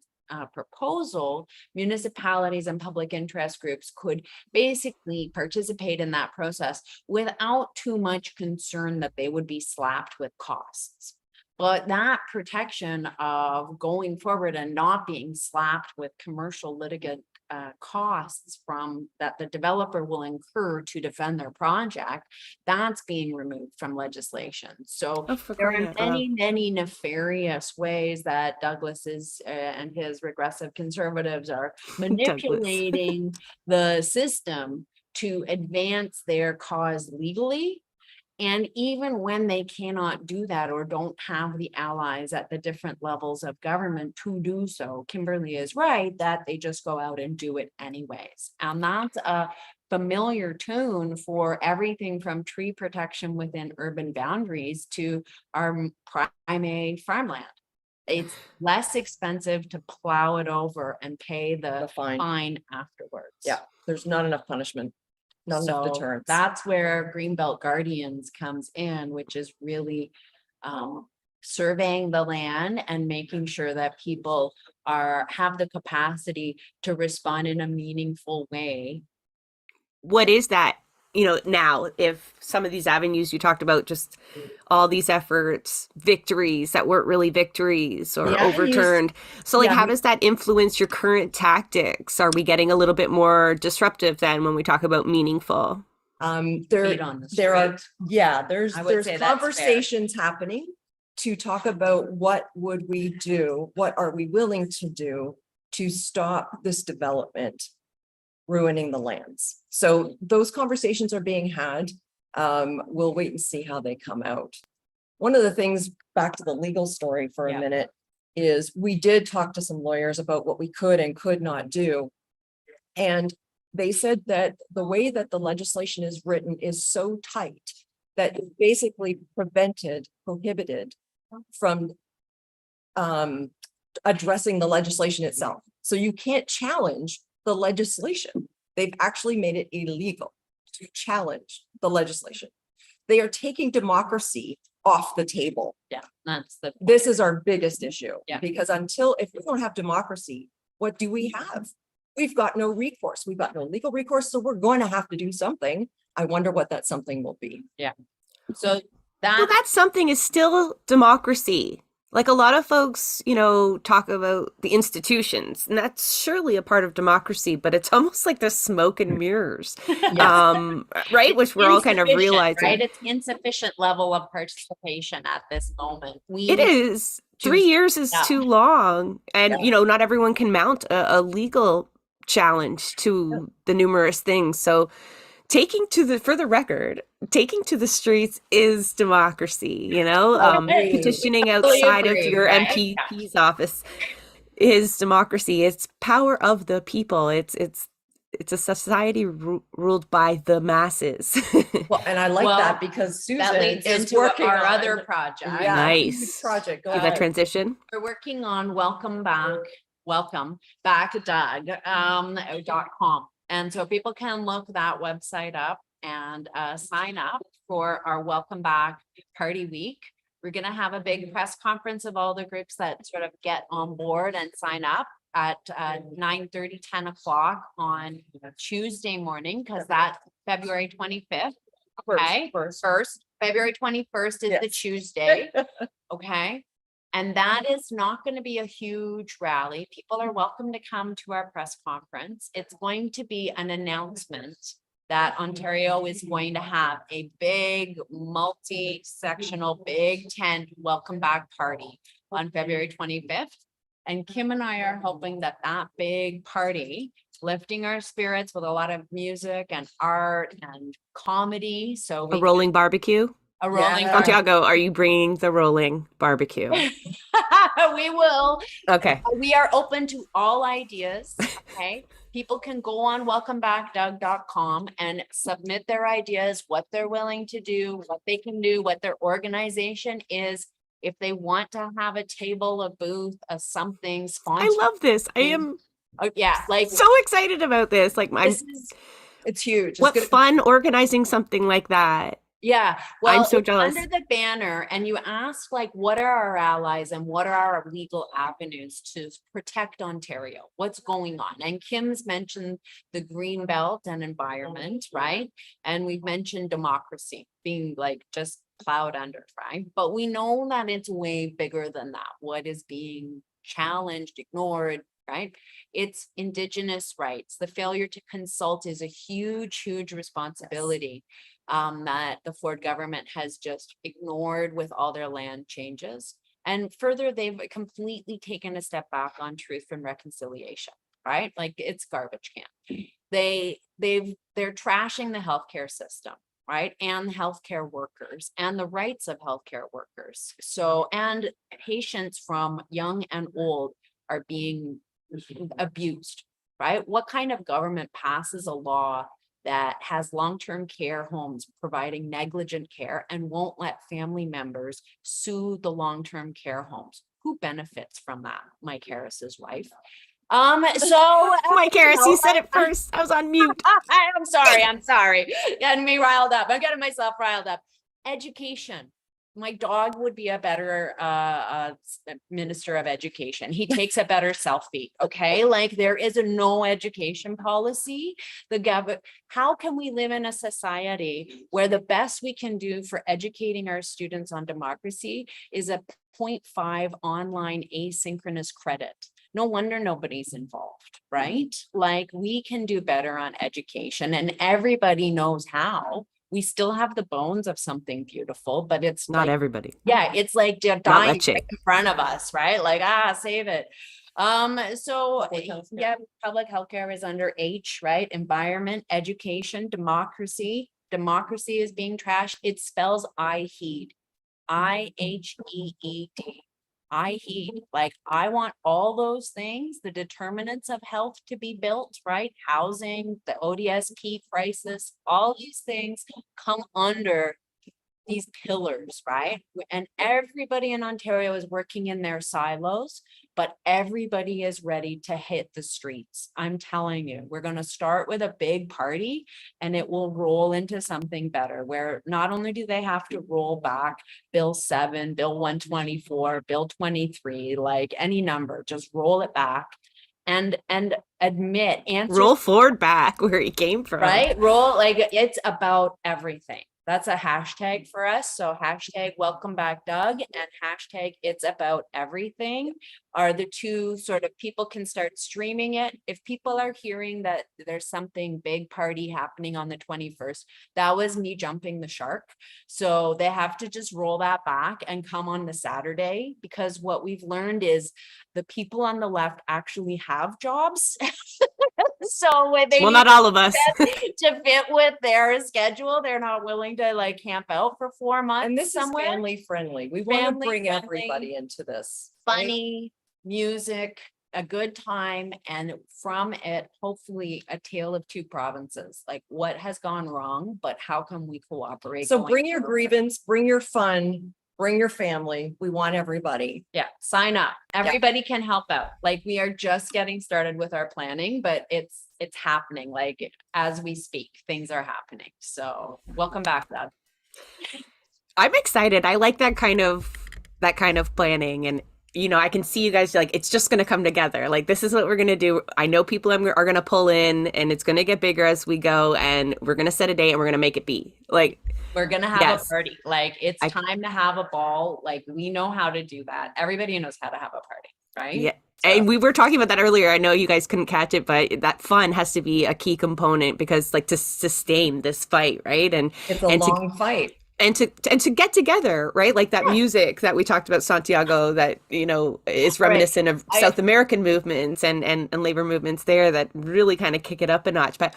proposal, municipalities and public interest groups could basically participate in that process without too much concern that they would be slapped with costs. But that protection of going forward and not being slapped with commercial litigant costs from that the developer will incur to defend their project, that's being removed from legislation. So Oh, for there crying are out loud. many nefarious ways that Douglas is and his regressive conservatives are manipulating the system to advance their cause legally. And even when they cannot do that or don't have the allies at the different levels of government to do so, Kimberly is right that they just go out and do it anyways. And that's a familiar tune for everything from tree protection within urban boundaries to our primary farmland. It's less expensive to plow it over and pay the The fine. fine afterwards. Yeah, there's not enough punishment, not enough So deterrence. that's where Greenbelt Guardians comes in, which is really surveying the land and making sure that people have the capacity to respond in a meaningful way. What is that? Now, if some of these avenues you talked about, just all these efforts, victories that weren't really victories or Yeah, overturned. So like, yeah, how we- does that influence your current tactics? Are we getting a little bit more disruptive then when we talk about meaningful? Feet There on the are, street. yeah, there's I would say that's fair. conversations happening. to talk about what would we do, what are we willing to do to stop this development ruining the lands. So those conversations are being had. We'll wait and see how they come out. One of the things, back to the legal story for a Yeah. minute, is we did talk to some lawyers about what we could and could not do. And they said that the way that the legislation is written is so tight that it basically prohibited from addressing the legislation itself. So you can't challenge the legislation. They've actually made it illegal to challenge the legislation. They are taking democracy off the table. Yeah, that's the, This is our biggest issue. Yeah. Because if we don't have democracy, what do we have? We've got no recourse. We've got no legal recourse. So we're going to have to do something. I wonder what that something will be. so Well, that, that something is still democracy. Like a lot of folks, talk about the institutions, and that's surely a part of democracy, but it's almost like the smoke and mirrors, right? Which we're all kind of insufficient, realizing. right? It's insufficient level of participation at this moment. It is. 3 years is Yeah. too long. And, Yeah. not everyone can mount a legal challenge to the numerous things. So for the record, taking to the streets is democracy, agree. petitioning Totally outside of agree, your right? MPP's office is democracy. It's power of the people. It's a society ruled by the masses. Well, and I like Well, that because that Susan leads is into working our on other project. Yeah, Nice. huge project. Go See that ahead. transition? We're working on welcome back Doug.com. And so people can look that website up and sign up for our welcome back party week. We're going to have a big press conference of all the groups that sort of get on board and sign up at 9:30, 10 o'clock on Tuesday morning, because that's February 25th. Okay, first, February 21st is the Yes. Tuesday. Okay. And that is not going to be a huge rally. People are welcome to come to our press conference. It's going to be an announcement that Ontario is going to have a big multi-sectional big tent welcome back party on February 25th. And Kim and I are hoping that big party, lifting our spirits with a lot of music and art and comedy. So A rolling barbecue? a rolling Yeah. Santiago, are you bringing the rolling barbecue? we will. Okay. We are open to all ideas. Okay. People can go on welcomebackdoug.com and submit their ideas, what they're willing to do, what they can do, what their organization is. If they want to have a table, a booth, a something I sponsored. love this. I am Yeah, like so excited about this. Like, It's huge. It's what gonna- fun organizing something like that. yeah, well, I'm so it's jealous. under the banner, and you ask like, what are our allies and what are our legal avenues to protect Ontario? What's going on? And Kim's mentioned the green belt and environment, right? And we've mentioned democracy being like just plowed under, right? But we know that it's way bigger than that. What is being challenged, ignored, right? It's Indigenous rights. The failure to consult is a huge, huge responsibility. That the Ford government has just ignored with all their land changes. And further, they've completely taken a step back on truth and reconciliation, right? Like it's garbage can. They're trashing the healthcare system, right? And healthcare workers and the rights of healthcare workers. So, and patients from young and old are being abused, right? What kind of government passes a law that has long-term care homes providing negligent care and won't let family members sue the long-term care homes? Who benefits from that? Mike Harris's wife. Mike Harris, you said it first. I was on mute. I'm sorry. Getting me riled up. I'm getting myself riled up. Education. My dog would be a better minister of education. He takes a better selfie. Okay. Like there is a no education policy. How can we live in a society where the best we can do for educating our students on democracy is a 0.5 online asynchronous credit? No wonder nobody's involved, right? Like we can do better on education and everybody knows how. we still have the bones of something beautiful, but it's Not like, everybody. yeah, it's like dying Leche. right in front of us, right? Like, save it. So yeah, public healthcare is under H, right? Environment, education, democracy. Democracy is being trashed. It spells I heed. IHEED. I heed, like, I want all those things, the determinants of health to be built, right? Housing, the ODSP crisis, all these things come under these pillars, right? And everybody in Ontario is working in their silos, but everybody is ready to hit the streets. I'm telling you, we're going to start with a big party and it will roll into something better, where not only do they have to roll back Bill 7, Bill 124, Bill 23, like any number, just roll it back and admit, answer, Roll forward back where he came from. right? Roll, like, it's about everything. That's a hashtag for us. So hashtag welcome back, Doug, and hashtag it's about everything are the two sort of, people can start streaming it. If people are hearing that there's something big party happening on the 21st, that was me jumping the shark. So they have to just roll that back and come on the Saturday, because what we've learned is the people on the left actually have jobs. So when they Well, not all of us. to fit with their schedule, they're not willing to like camp out for 4 months. And this somewhere. is family friendly. We want to Family bring friendly, everybody into this. right? Funny, music, a good time, and from it, hopefully a tale of two provinces. Like, what has gone wrong, but how can we cooperate? So going bring your forward? grievance, bring your fun, bring your family. We want everybody. Yeah, sign up. Everybody can help out. Like, we are just getting started with our planning, but it's happening. Like, as we speak, things are happening. So welcome back, Doug. I'm excited. I like that kind of planning, and I can see you guys like, it's just going to come together. Like, this is what we're going to do. I know people are going to pull in, and it's going to get bigger as we go, and we're going to set a date and we're going to make it be. Like, We're gonna have Yes. a party. Like, it's time to have a ball. Like, we know how to do that. Everybody knows how to have a party, right? yeah. So- And we were talking about that earlier. I know you guys couldn't catch it, but that fun has to be a key component, because like, to sustain this fight, right? And It's a and to long fight. and to get together, right? Like that music that we talked about, Santiago, that is reminiscent of South American movements and labor movements there that really kind of kick it up a notch. But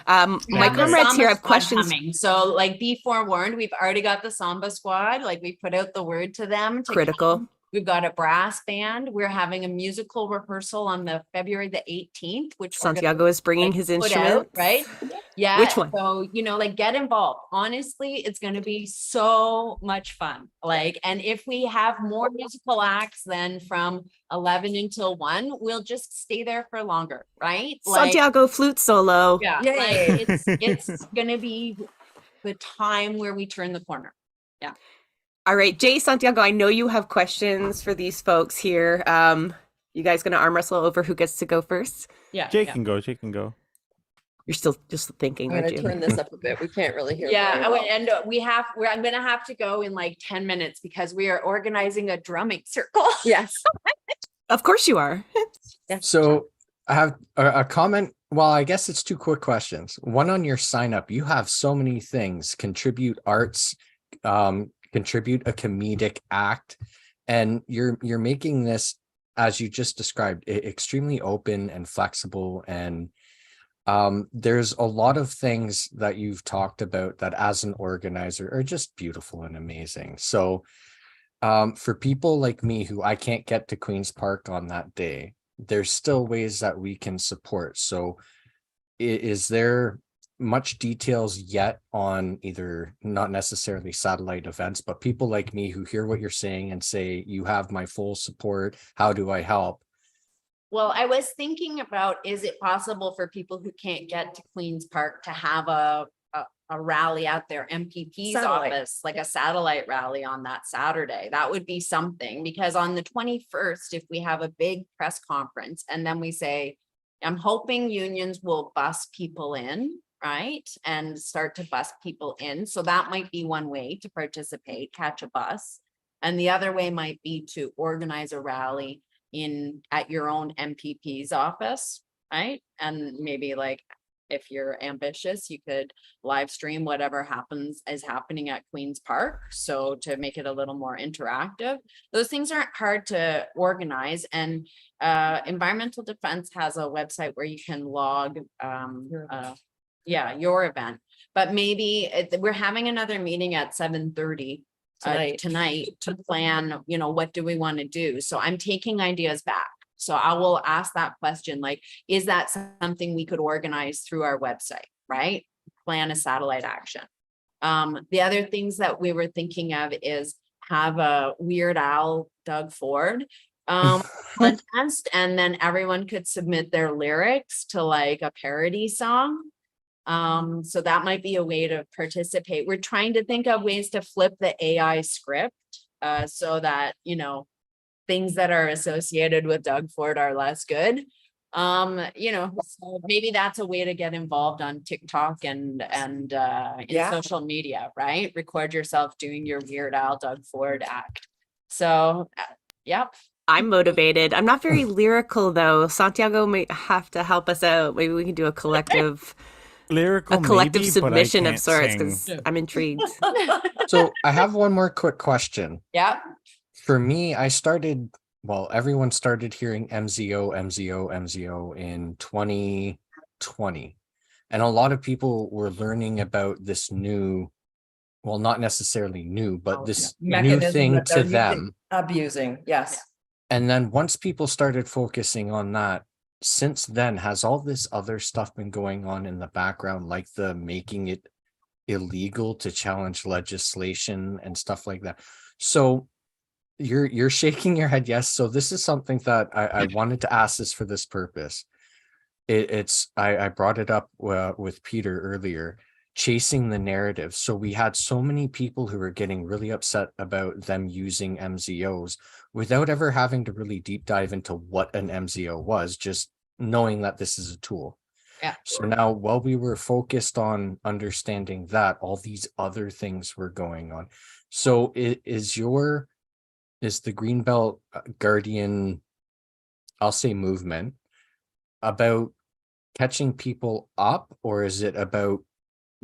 my the comrades here Samba have squad questions. coming. So like, be forewarned, we've already got the Samba squad. Like, we put out the word to them to Critical. come. We've got a brass band. We're having a musical rehearsal on the February the 18th, which we're gonna, Santiago is bringing like, his put instrument, out, right? Yeah. Which one? So, like, get involved. Honestly, it's going to be so much fun. Like, and if we have more musical acts than from 11 until 1, we'll just stay there for longer, right? Like, Santiago flute solo. yeah, Yay. like, it's going to be the time where we turn the corner. Yeah. All right, Jay, Santiago, I know you have questions for these folks here. You guys gonna arm wrestle over who gets to go first? Yeah. Jake can go. Jake can go. You're still just thinking, I'm aren't gonna you? turn this up a bit. We can't really hear. Yeah, very well. and I'm gonna have to go in like 10 minutes because we are organizing a drumming circle. Yes. Of course you are. So I have a comment. Well, I guess it's two quick questions. One, on your sign up, you have so many things: contribute arts, contribute a comedic act, and you're making this, as you just described, extremely open and flexible. And there's a lot of things that you've talked about that, as an organizer, are just beautiful and amazing. So for people like me who I can't get to Queen's Park on that day, there's still ways that we can support. So is there much details yet on either, not necessarily satellite events, but people like me who hear what you're saying and say, you have my full support, how do I help? Well, I was thinking about, is it possible for people who can't get to Queen's Park to have a rally at their MPP's Satellite. office, like a satellite rally on that Saturday? That would be something, because on the 21st, if we have a big press conference and then we say, I'm hoping unions will bus people in, right? And start to bus people in. So that might be one way to participate, catch a bus. And the other way might be to organize a rally at your own MPP's office, right? And maybe like If you're ambitious, you could live stream whatever is happening at Queen's Park. So to make it a little more interactive, those things aren't hard to organize. And Environmental Defense has a website where you can log your event. But maybe we're having another meeting at 7:30 tonight to plan, what do we want to do? So I'm taking ideas back. So I will ask that question, like, is that something we could organize through our website, right? Plan a satellite action. The other things that we were thinking of is have a Weird Al Doug Ford contest, and then everyone could submit their lyrics to like a parody song. So that might be a way to participate. We're trying to think of ways to flip the AI script so that, things that are associated with Doug Ford are less good. So maybe that's a way to get involved on TikTok and in social media, right? Record yourself doing your Weird Al Doug Ford act. So, yep. I'm motivated. I'm not very lyrical though. Santiago might have to help us out. Maybe we can do a collective Lyrical, maybe, submission but I of can't sorts, sing. because I'm intrigued. So I have one more quick question. Yep. For me, everyone started hearing MZO in 2020. And a lot of people were learning about this new, well, not necessarily new, but this new Mechanism thing that to they're using- them. Abusing, yes. And then once people started focusing on that, since then, has all this other stuff been going on in the background, like the making it illegal to challenge legislation and stuff like that? So you're shaking your head yes. So this is something that I wanted to ask this for this purpose. I brought it up with Peter earlier, chasing the narrative. So we had so many people who were getting really upset about them using MZOs without ever having to really deep dive into what an MZO was, just knowing that this is a tool. Yeah. So now while we were focused on understanding that, all these other things were going on. So is the Greenbelt Guardian, I'll say, movement about catching people up, or is it about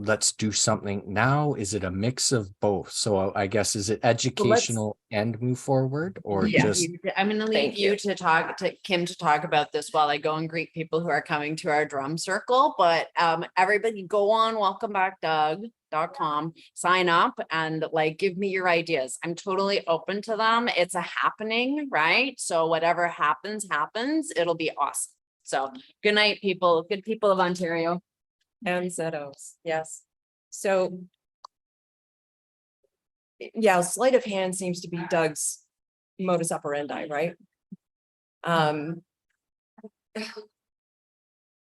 let's do something now? Is it a mix of both? So I guess, is it educational and move forward, or just I'm going to leave you to talk to Kim to talk about this while I go and greet people who are coming to our drum circle. But everybody go on welcomebackdoug.com, sign up and give me your ideas. I'm totally open to them. It's a happening, right? So whatever happens, it'll be awesome. So good night, people, good people of Ontario. And Zetos, yes. So yeah, sleight of hand seems to be Doug's modus operandi, right? How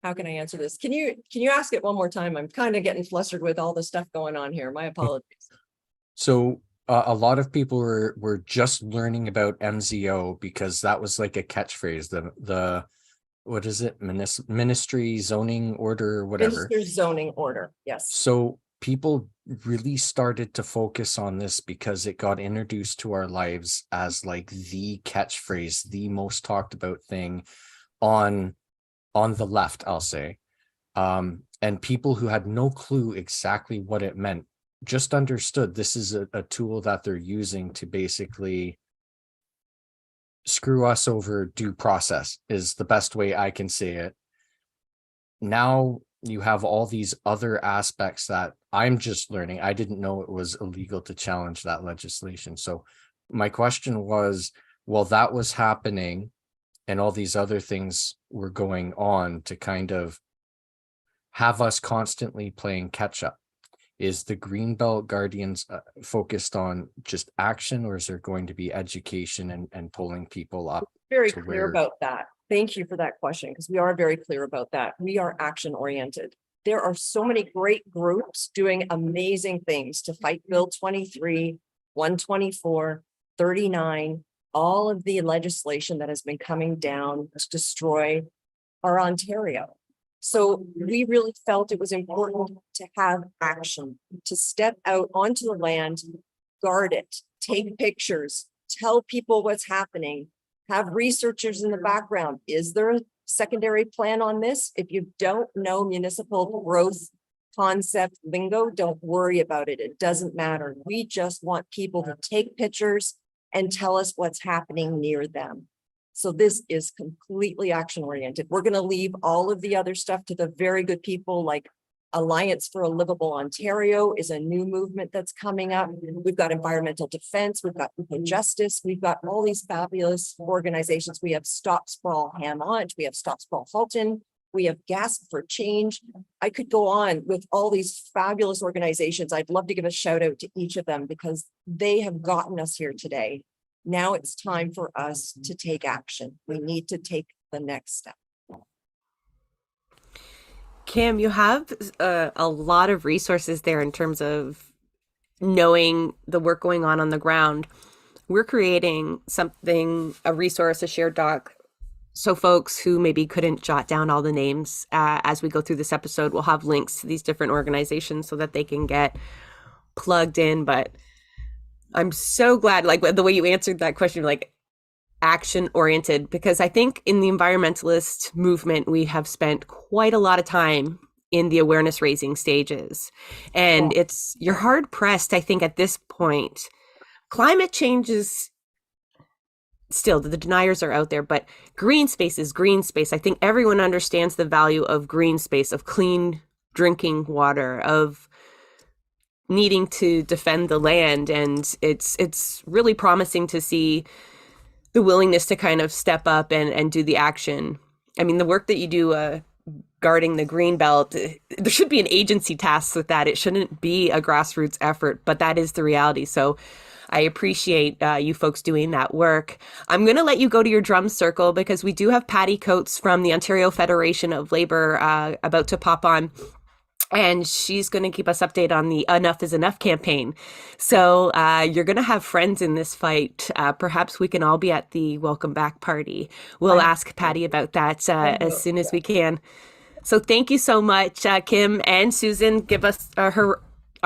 can I answer this? Can you ask it one more time? I'm kind of getting flustered with all the stuff going on here. My apologies. So a lot of people were just learning about MZO because that was like a catchphrase. The what is it? Ministry zoning order, whatever. Minister's zoning order, yes. So people really started to focus on this because it got introduced to our lives as like the catchphrase, the most talked about thing on the left, I'll say. And people who had no clue exactly what it meant just understood this is a tool that they're using to basically screw us over due process, is the best way I can say it. Now you have all these other aspects that I'm just learning. I didn't know it was illegal to challenge that legislation. So my question was, while that was happening and all these other things were going on to kind of have us constantly playing catch up, is the Greenbelt Guardians focused on just action, or is there going to be education and pulling people up? Very clear about that. Thank you for that question, because we are very clear about that. We are action oriented. There are so many great groups doing amazing things to fight Bill 23, 124, 39, all of the legislation that has been coming down to destroy our Ontario. So we really felt it was important to have action, to step out onto the land, guard it, take pictures, tell people what's happening, have researchers in the background. Is there secondary plan on this. If you don't know municipal growth concept lingo, don't worry about it. It doesn't matter. We just want people to take pictures and tell us what's happening near them. So this is completely action oriented. We're going to leave all of the other stuff to the very good people, like Alliance for a Livable Ontario is a new movement that's coming up. We've got environmental defense, we've got justice, we've got all these fabulous organizations. We have Stop Sprawl Hammond, we have Stop Sprawl Halton, we have Gasp for Change. I could go on with all these fabulous organizations. I'd love to give a shout out to each of them because they have gotten us here today. Now it's time for us to take action. We need to take the next step. Kim, you have a lot of resources there in terms of knowing the work going on the ground. We're creating something, a resource, a shared doc. So folks who maybe couldn't jot down all the names as we go through this episode, we'll have links to these different organizations so that they can get plugged in. But I'm so glad, like the way you answered that question, like action oriented, because I think in the environmentalist movement, we have spent quite a lot of time in the awareness raising stages. And you're hard pressed, I think, at this point. Climate change is still, the deniers are out there, but green space is green space. I think everyone understands the value of green space, of clean drinking water, of needing to defend the land. And it's really promising to see the willingness to kind of step up and do the action. I mean, the work that you do guarding the green belt, there should be an agency tasked with that. It shouldn't be a grassroots effort, but that is the reality. So I appreciate you folks doing that work. I'm going to let you go to your drum circle because we do have Patty Coates from the Ontario Federation of Labour about to pop on. And she's going to keep us updated on the Enough is Enough campaign. So you're going to have friends in this fight. Perhaps we can all be at the welcome back party. We'll ask Patty about that as soon as we can. So thank you so much, Kim and Susan. Give us our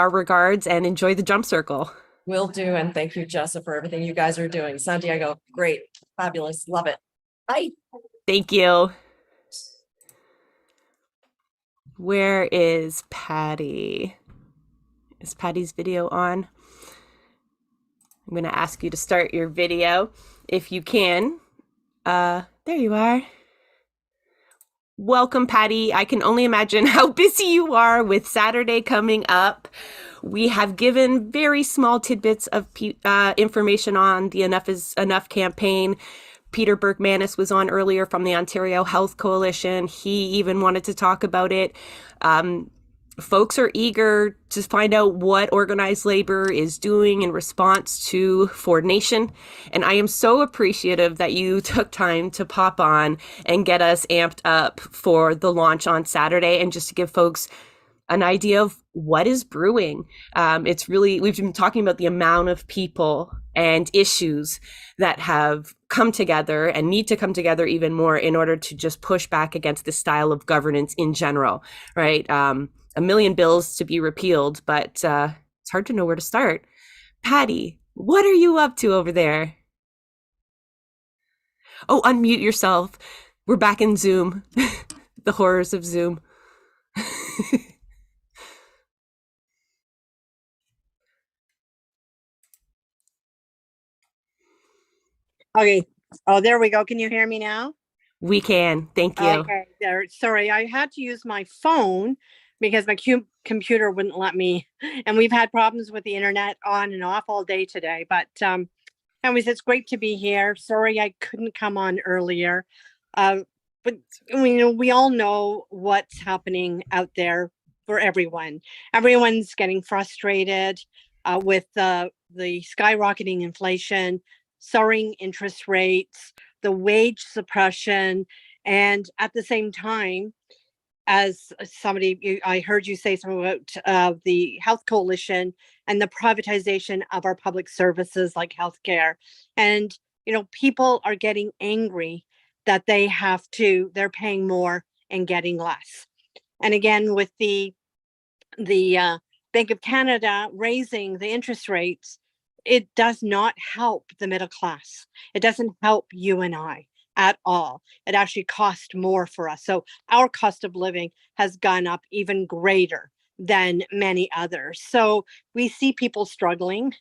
regards and enjoy the drum circle. Will do. And thank you, Jessa, for everything you guys are doing. Santiago, great. Fabulous. Love it. Bye. Thank you. Where is Patty? Is Patty's video on? I'm going to ask you to start your video if you can. There you are. Welcome, Patty. I can only imagine how busy you are with Saturday coming up. We have given very small tidbits of information on the Enough is Enough campaign. Peter Bergmanis was on earlier from the Ontario Health Coalition. He even wanted to talk about it. Folks are eager to find out what organized labor is doing in response to Ford Nation. And I am so appreciative that you took time to pop on and get us amped up for the launch on Saturday and just to give folks an idea of what is brewing. It's really, we've been talking about the amount of people and issues that have come together and need to come together even more in order to just push back against this style of governance in general, right? A million bills to be repealed, but it's hard to know where to start. Patty, what are you up to over there? Oh, unmute yourself. We're back in Zoom. The horrors of Zoom. Okay. Oh, there we go. Can you hear me now? We can. Thank you. Okay. There. Sorry, I had to use my phone because my computer wouldn't let me. And we've had problems with the internet on and off all day today. But anyways, it's great to be here. Sorry I couldn't come on earlier. But we all know what's happening out there for everyone. Everyone's getting frustrated with the skyrocketing inflation, soaring interest rates, the wage suppression, and at the same time, as somebody, I heard you say something about the Health Coalition and the privatization of our public services like healthcare. And, people are getting angry that they're paying more and getting less. And again, with the Bank of Canada raising the interest rates, it does not help the middle class. It doesn't help you and I. at all. It actually cost more for us. So our cost of living has gone up even greater than many others. So we see people struggling.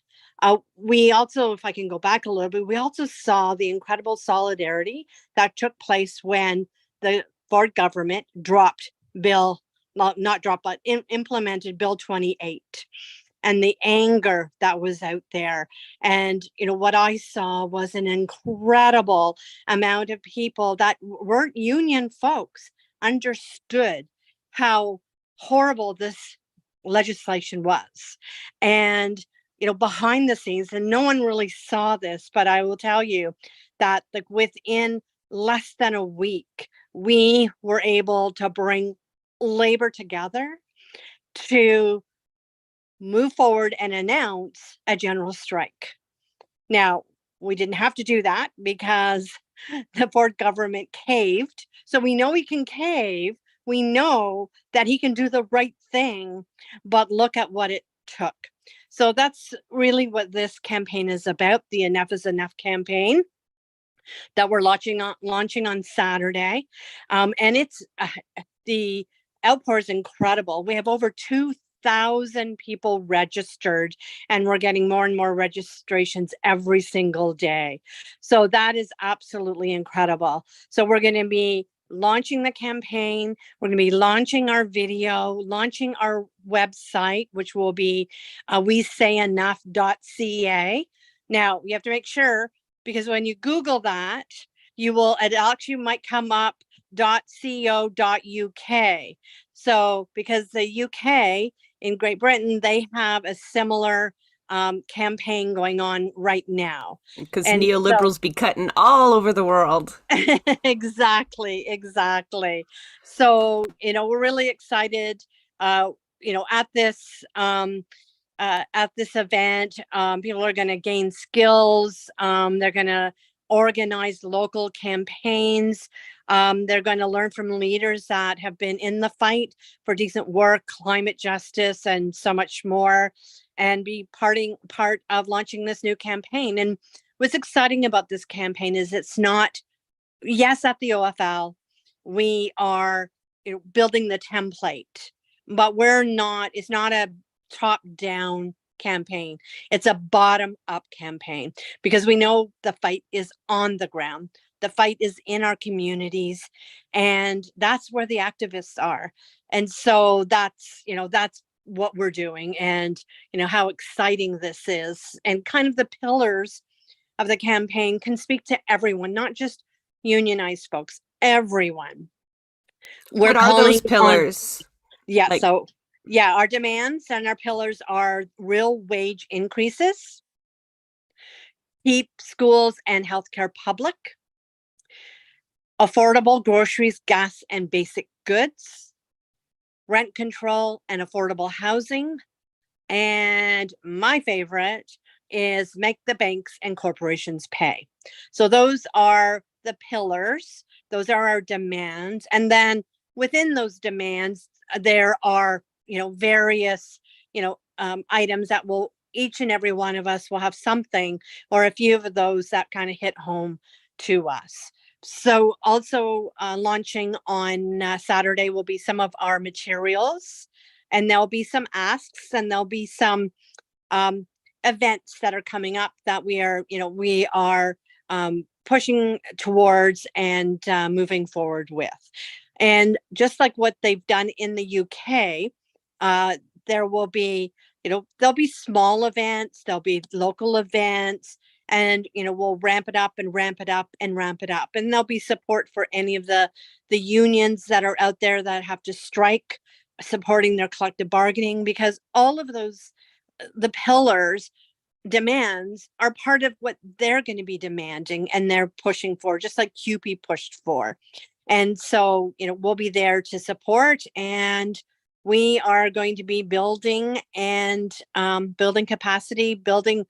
We also, if I can go back a little bit, we also saw the incredible solidarity that took place when the Ford government dropped Bill, not dropped, but implemented Bill 28, and the anger that was out there. And, what I saw was an incredible amount of people that weren't union folks understood how horrible this legislation was. And, behind the scenes, and no one really saw this, but I will tell you that like within less than a week, we were able to bring labor together to move forward and announce a general strike. Now, we didn't have to do that because the Ford government caved. So we know he can cave. We know that he can do the right thing, but look at what it took. So that's really what this campaign is about, the Enough is Enough campaign that we're launching on Saturday. And it's the outpour is incredible. We have over 2,000 people registered, and we're getting more and more registrations every single day. So that is absolutely incredible. So we're going to be launching the campaign. We're going to be launching our video, launching our website, which will be weSayEnough.ca. Now, you have to make sure, because when you Google that, it actually might come up .co.uk. So because the UK in Great Britain, they have a similar campaign going on right now. Because neoliberals be cutting all over the world. Exactly. So, we're really excited, at this event. People are going to gain skills. They're going to organize local campaigns. They're going to learn from leaders that have been in the fight for decent work, climate justice, and so much more, and be part of launching this new campaign. And what's exciting about this campaign is it's not, yes, at the OFL, we are building the template, but it's not a top-down campaign. It's a bottom-up campaign, because we know the fight is on the ground. The fight is in our communities, and that's where the activists are. And so that's what we're doing, and how exciting this is, and kind of the pillars of the campaign can speak to everyone, not just unionized folks, everyone. What are those pillars? Our demands and our pillars are real wage increases, keep schools and healthcare public, affordable groceries, gas, and basic goods, rent control and affordable housing, and my favorite is make the banks and corporations pay. So those are the pillars. Those are our demands. And then within those demands, there are, various, items that will, each and every one of us will have something or a few of those that kind of hit home to us. So also launching on Saturday will be some of our materials, and there'll be some asks, and there'll be some events that are coming up that we are pushing towards and moving forward with. And just like what they've done in the UK, there will be, there'll be small events, there'll be local events, and we'll ramp it up and ramp it up and ramp it up. And there'll be support for any of the unions that are out there that have to strike, supporting their collective bargaining, because all of those, the pillars demands are part of what they're going to be demanding and they're pushing for, just like CUPE pushed for. And so, we'll be there to support, and we are going to be building and building capacity, building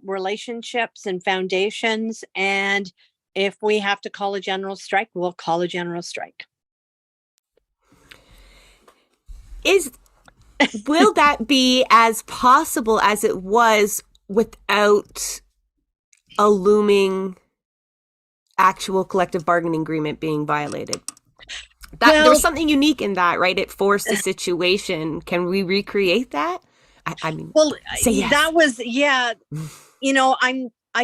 relationships and foundations. And if we have to call a general strike, we'll call a general strike. Will that be as possible as it was without a looming actual collective bargaining agreement being violated. There Well- was something unique in that, right? It forced a situation. Can we recreate that? I mean, Well, say yes. that was, I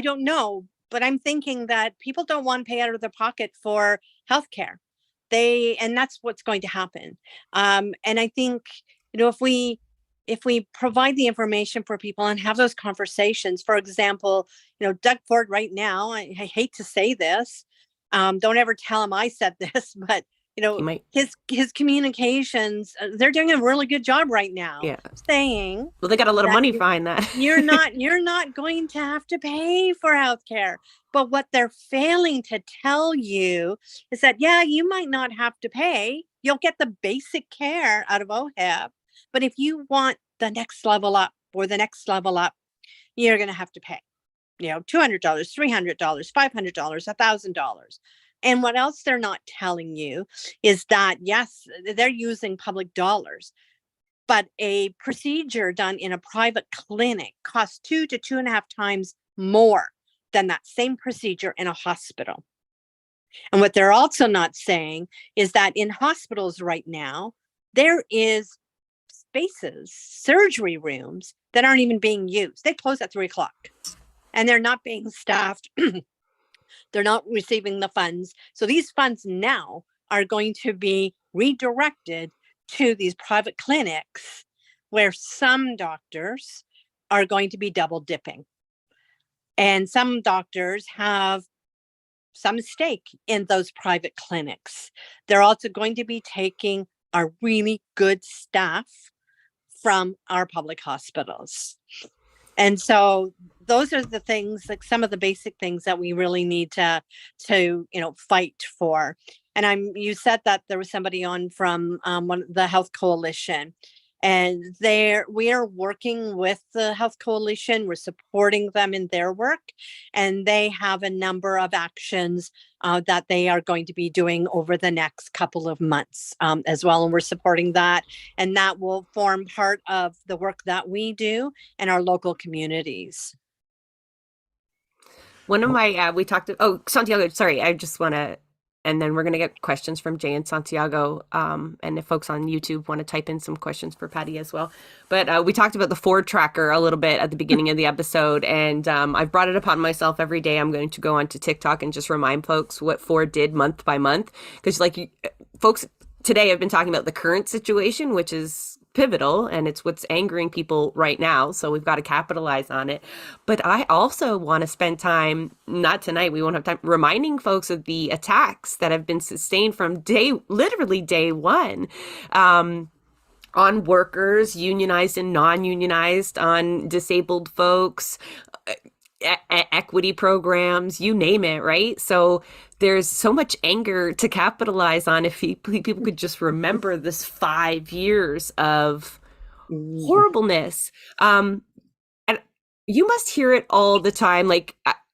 don't know, but I'm thinking that people don't want to pay out of their pocket for healthcare. And that's what's going to happen. And I think, if we provide the information for people and have those conversations, for example, Doug Ford right now, I hate to say this, don't ever tell him I said this, but You might. his communications, they're doing a really good job right now. Yeah. Saying, Well, they got a lot of that money behind that. you're not going to have to pay for healthcare. But what they're failing to tell you is that, yeah, you might not have to pay. You'll get the basic care out of OHIP. But if you want the next level up or the next level up, you're going to have to pay, $200, $300, $500, $1,000. And what else they're not telling you is that, yes, they're using public dollars, but a procedure done in a private clinic costs 2 to 2.5 times more than that same procedure in a hospital. And what they're also not saying is that in hospitals right now, there is spaces, surgery rooms that aren't even being used. They close at 3:00 and they're not being staffed. They're not receiving the funds. So these funds now are going to be redirected to these private clinics where some doctors are going to be double dipping. And some doctors have some stake in those private clinics. They're also going to be taking our really good staff from our public hospitals. And so those are the things, like some of the basic things that we really need to fight for. And you said that there was somebody on from the Health Coalition, and we are working with the Health Coalition. We're supporting them in their work, and they have a number of actions that they are going to be doing over the next couple of months as well. And we're supporting that, and that will form part of the work that we do in our local communities. One of my, we talked to, Santiago, sorry, I just want to, and then we're going to get questions from Jay and Santiago. And if folks on YouTube want to type in some questions for Patty as well. But we talked about the Ford tracker a little bit at the beginning of the episode. And I've brought it upon myself every day. I'm going to go onto TikTok and just remind folks what Ford did month by month. Because folks today have been talking about the current situation, which is pivotal, and it's what's angering people right now. So we've got to capitalize on it. But I also want to spend time, not tonight, we won't have time, reminding folks of the attacks that have been sustained from literally day one, on workers, unionized and non-unionized, on disabled folks, equity programs, you name it, right? So there's so much anger to capitalize on if people could just remember this 5 years of horribleness. And you must hear it all the time.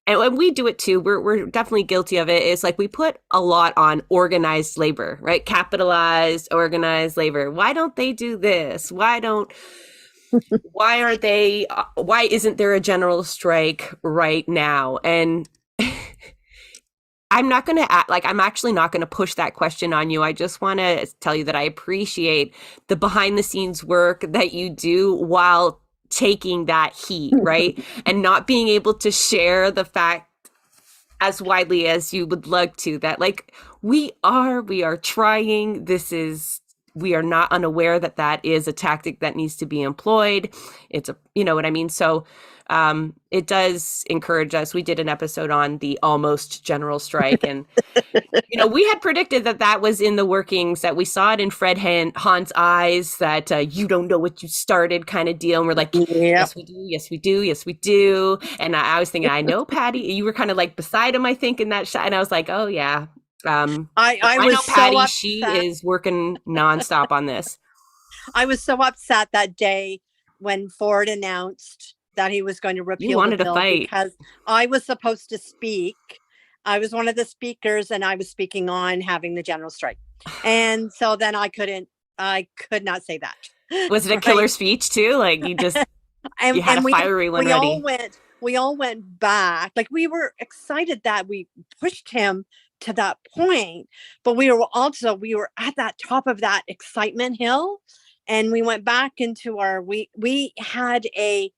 And we do it too. We're definitely guilty of it. It's like we put a lot on organized labor, right? Capitalized, organized labor. Why don't they do this? Why isn't there a general strike right now? And I'm not going to I'm actually not going to push that question on you. I just want to tell you that I appreciate the behind the scenes work that you do while taking that heat, right? And not being able to share the fact as widely as you would like to, that we are trying. We are not unaware that is a tactic that needs to be employed. It's you know what I mean? So it does encourage us. We did an episode on the almost general strike, and we had predicted that was in the workings, that we saw it in Fred Hahn's eyes, that you don't know what you started kind of deal. And we're like, yes, we do. Yes, we do. Yes, we do. And I was thinking, I know, Patty, you were kind of beside him, I think, in that shot. And I was like, oh yeah. I was know Patty, so she upset. is working nonstop on this. I was so upset that day when Ford announced that he was going to repeal the bill, because I was supposed to speak. I was one of the speakers, and I was speaking on having the general strike. And so then I could not say that. Was it a killer speech too? You just, you had a fiery one ready. we all went back. Like we were excited that we pushed him to that point, but we were at that top of that excitement hill, and we went back into we had a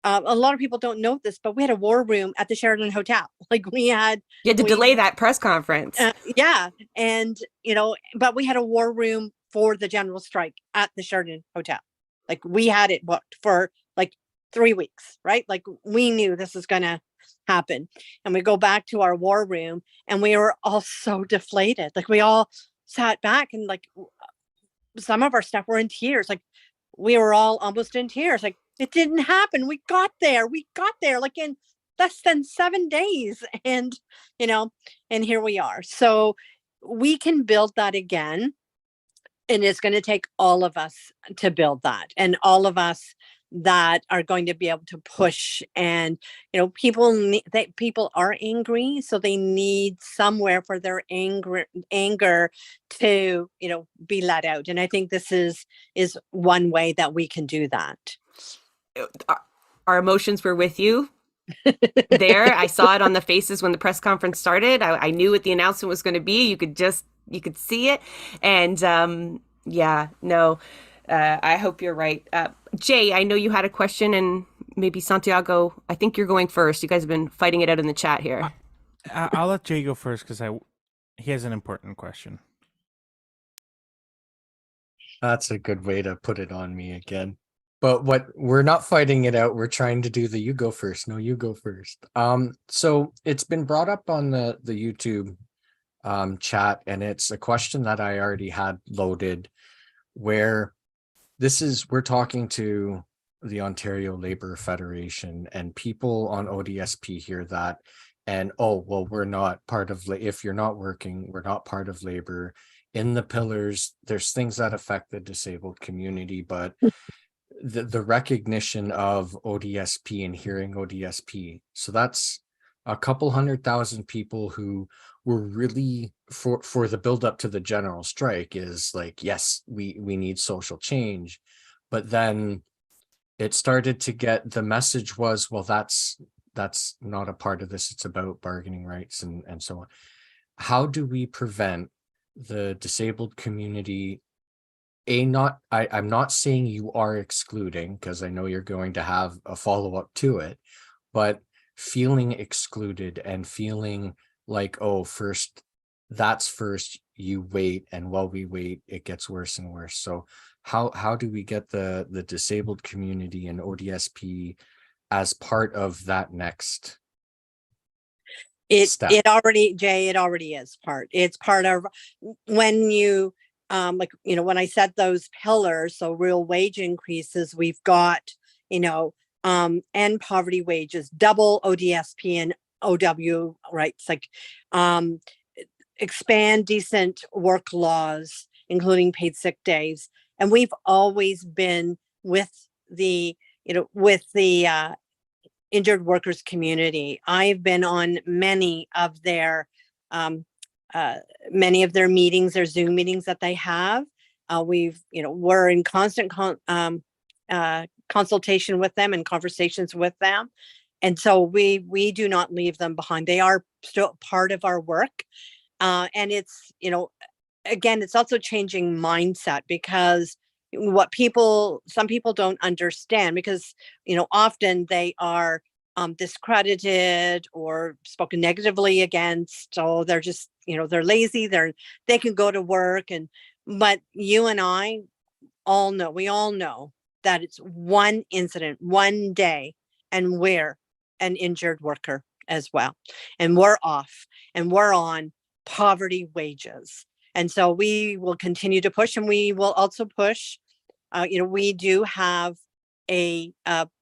lot of people don't know this, but we had a war room at the Sheraton Hotel. Like You had to delay that press conference. yeah, and but we had a war room for the general strike at the Sheraton Hotel. Like we had it booked for like 3 weeks, right? Like we knew this was going to happen. And we go back to our war room and we were all so deflated. Like we all sat back and like some of our stuff were in tears. Like we were all almost in tears. Like it didn't happen. We got there like in less than 7 days. And, and here we are. So we can build that again. And it's going to take all of us to build that, and all of us that are going to be able to push. And people are angry, so they need somewhere for their anger to be let out. And I think this is one way that we can do that. Our emotions were with you there. I saw it on the faces when the press conference started. I knew what the announcement was going to be. You could see it. And I hope you're right. Jay, I know you had a question, and maybe Santiago, I think you're going first. You guys have been fighting it out in the chat here. I'll let Jay go first because he has an important question. That's a good way to put it on me again. But we're not fighting it out. We're trying to do the you go first. No, you go first. So it's been brought up on the YouTube chat, and it's a question that I already had loaded, where we're talking to the Ontario Labor Federation, and people on ODSP hear that and, oh, well, we're not part of, if you're not working, we're not part of labor. In the pillars, there's things that affect the disabled community, but the recognition of ODSP and hearing ODSP. So that's a couple 100,000 people who were really for the build up to the general strike is like, yes, we need social change. But then it started to get, the message was, well, that's not a part of this. It's about bargaining rights and so on. How do we prevent the disabled community? I'm not saying you are excluding, because I know you're going to have a follow-up to it, but feeling excluded and feeling like, oh, first, you wait, and while we wait, it gets worse and worse. So how do we get the disabled community and ODSP as part of that next step? It already is part. It's part of when you when I said those pillars, so real wage increases, we've got, and poverty wages, double ODSP and OW rights, like expand decent work laws, including paid sick days. And we've always been with the injured workers community. I've been on many of their meetings, their Zoom meetings that they have. We're in constant consultation with them and conversations with them. And so we do not leave them behind. They are still part of our work. And it's, again, it's also changing mindset, because some people don't understand, because, often they are discredited or spoken negatively against. So they're just, they're lazy, they can go to work. But you and I we all know that it's one incident, one day, and we're an injured worker as well. And we're off, and we're on poverty wages. And so we will continue to push, and we will also push. We do have a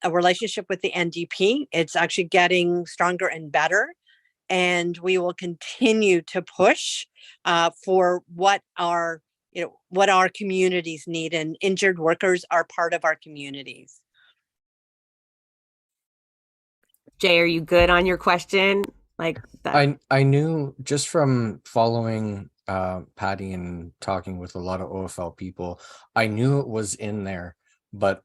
relationship with the NDP. It's actually getting stronger and better, and we will continue to push for what our communities need, and injured workers are part of our communities. Jay, are you good on your question? Like that? I knew just from following Patty and talking with a lot of OFL people, I knew it was in there, but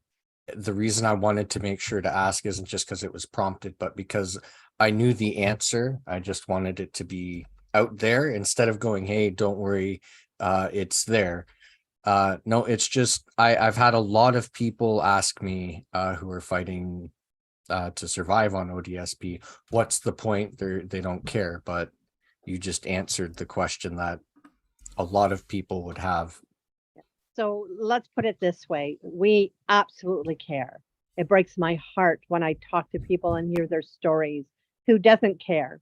the reason I wanted to make sure to ask isn't just because it was prompted, but because I knew the answer. I just wanted it to be out there instead of going, hey, don't worry, it's there. No, it's just I've had a lot of people ask me who are fighting to survive on ODSP, what's the point? They don't care, but you just answered the question that a lot of people would have. So let's put it this way. We absolutely care. It breaks my heart when I talk to people and hear their stories. Who doesn't care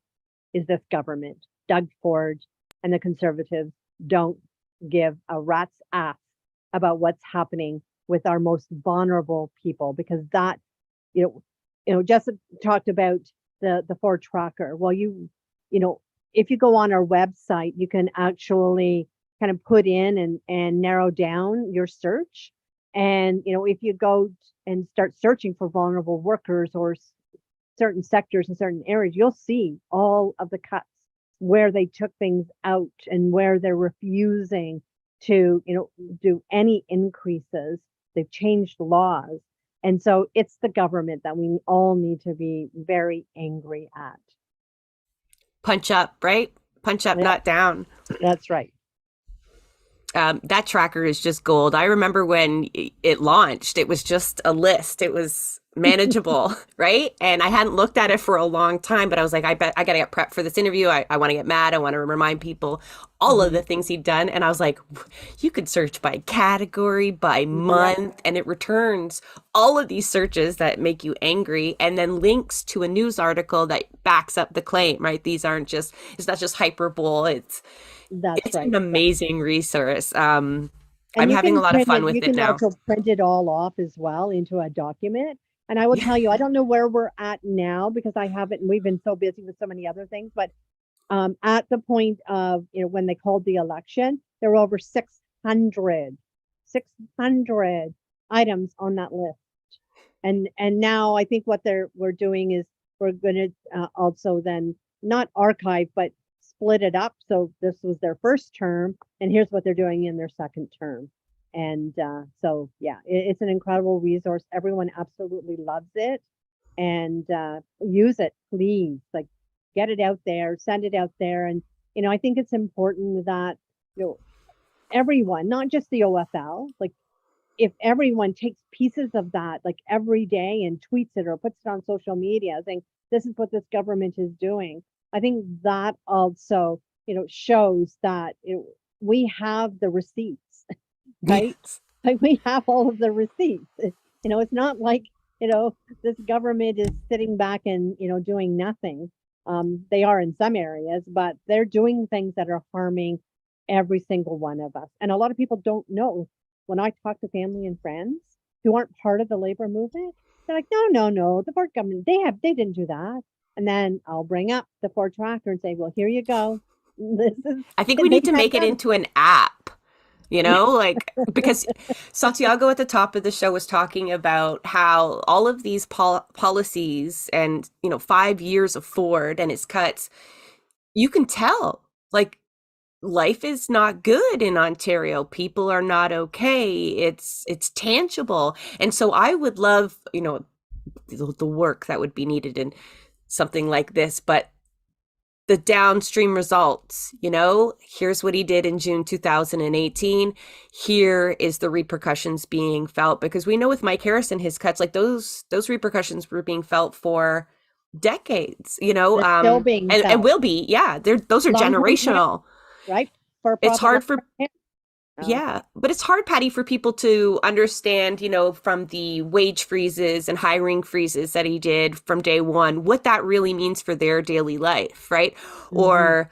is this government. Doug Ford and the Conservatives don't give a rat's ass about what's happening with our most vulnerable people, because that, Jessica talked about the Ford tracker. Well, if you go on our website, you can actually kind of put in and narrow down your search. And, if you go and start searching for vulnerable workers or certain sectors in certain areas, you'll see all of the cuts where they took things out and where they're refusing to, do any increases. They've changed laws. And so it's the government that we all need to be very angry at. Punch up, right? Punch up, Yeah. not down. That's right. That tracker is just gold. I remember when it launched, it was just a list. It was manageable, right? And I hadn't looked at it for a long time, but I was like, I bet I got to get prepped for this interview. I want to get mad. I want to remind people all of the things he'd done. And I was like, you could search by category, by month, and it returns all of these searches that make you angry, and then links to a news article that backs up the claim, right? It's not just hyperbole. It's right. an amazing resource. And I'm having a lot of fun you with it can now. also print it all off as well into a document. And I will tell you, I don't know where we're at now because we've been so busy with so many other things, but at the point of, when they called the election, there were over 600 items on that list. And now I think what we're doing is we're going to also then not archive, but split it up. So this was their first term, and here's what they're doing in their second term. And so, yeah, it's an incredible resource. Everyone absolutely loves it, and use it, please. Like, get it out there, send it out there. And, I think it's important that, everyone, not just the OFL, like, if everyone takes pieces of that, like every day, and tweets it or puts it on social media saying, this is what this government is doing, I think that also, shows that we have the receipts, right? Yes. Like, we have all of the receipts. It's not like, this government is sitting back and, doing nothing. They are in some areas, but they're doing things that are harming every single one of us. And a lot of people don't know. When I talk to family and friends who aren't part of the labor movement, they're like, no, the Ford government, they didn't do that. And then I'll bring up the Ford tracker and say, well, here you go. I think we need to make it into an app, because Santiago at the top of the show was talking about how all of these policies and, 5 years of Ford and its cuts, you can tell, like, life is not good in Ontario. People are not okay. It's tangible. And so I would love, the work that would be needed in something like this, but the downstream results, here's what he did in June 2018. Here is the repercussions being felt, because we know with Mike Harris and his cuts, like those repercussions were being felt for decades, still being and felt. will be. Yeah. Those are Long-term generational. Right. It's hard for Oh. Yeah, but it's hard, Patty, for people to understand, from the wage freezes and hiring freezes that he did from day one, what that really means for their daily life, right? Or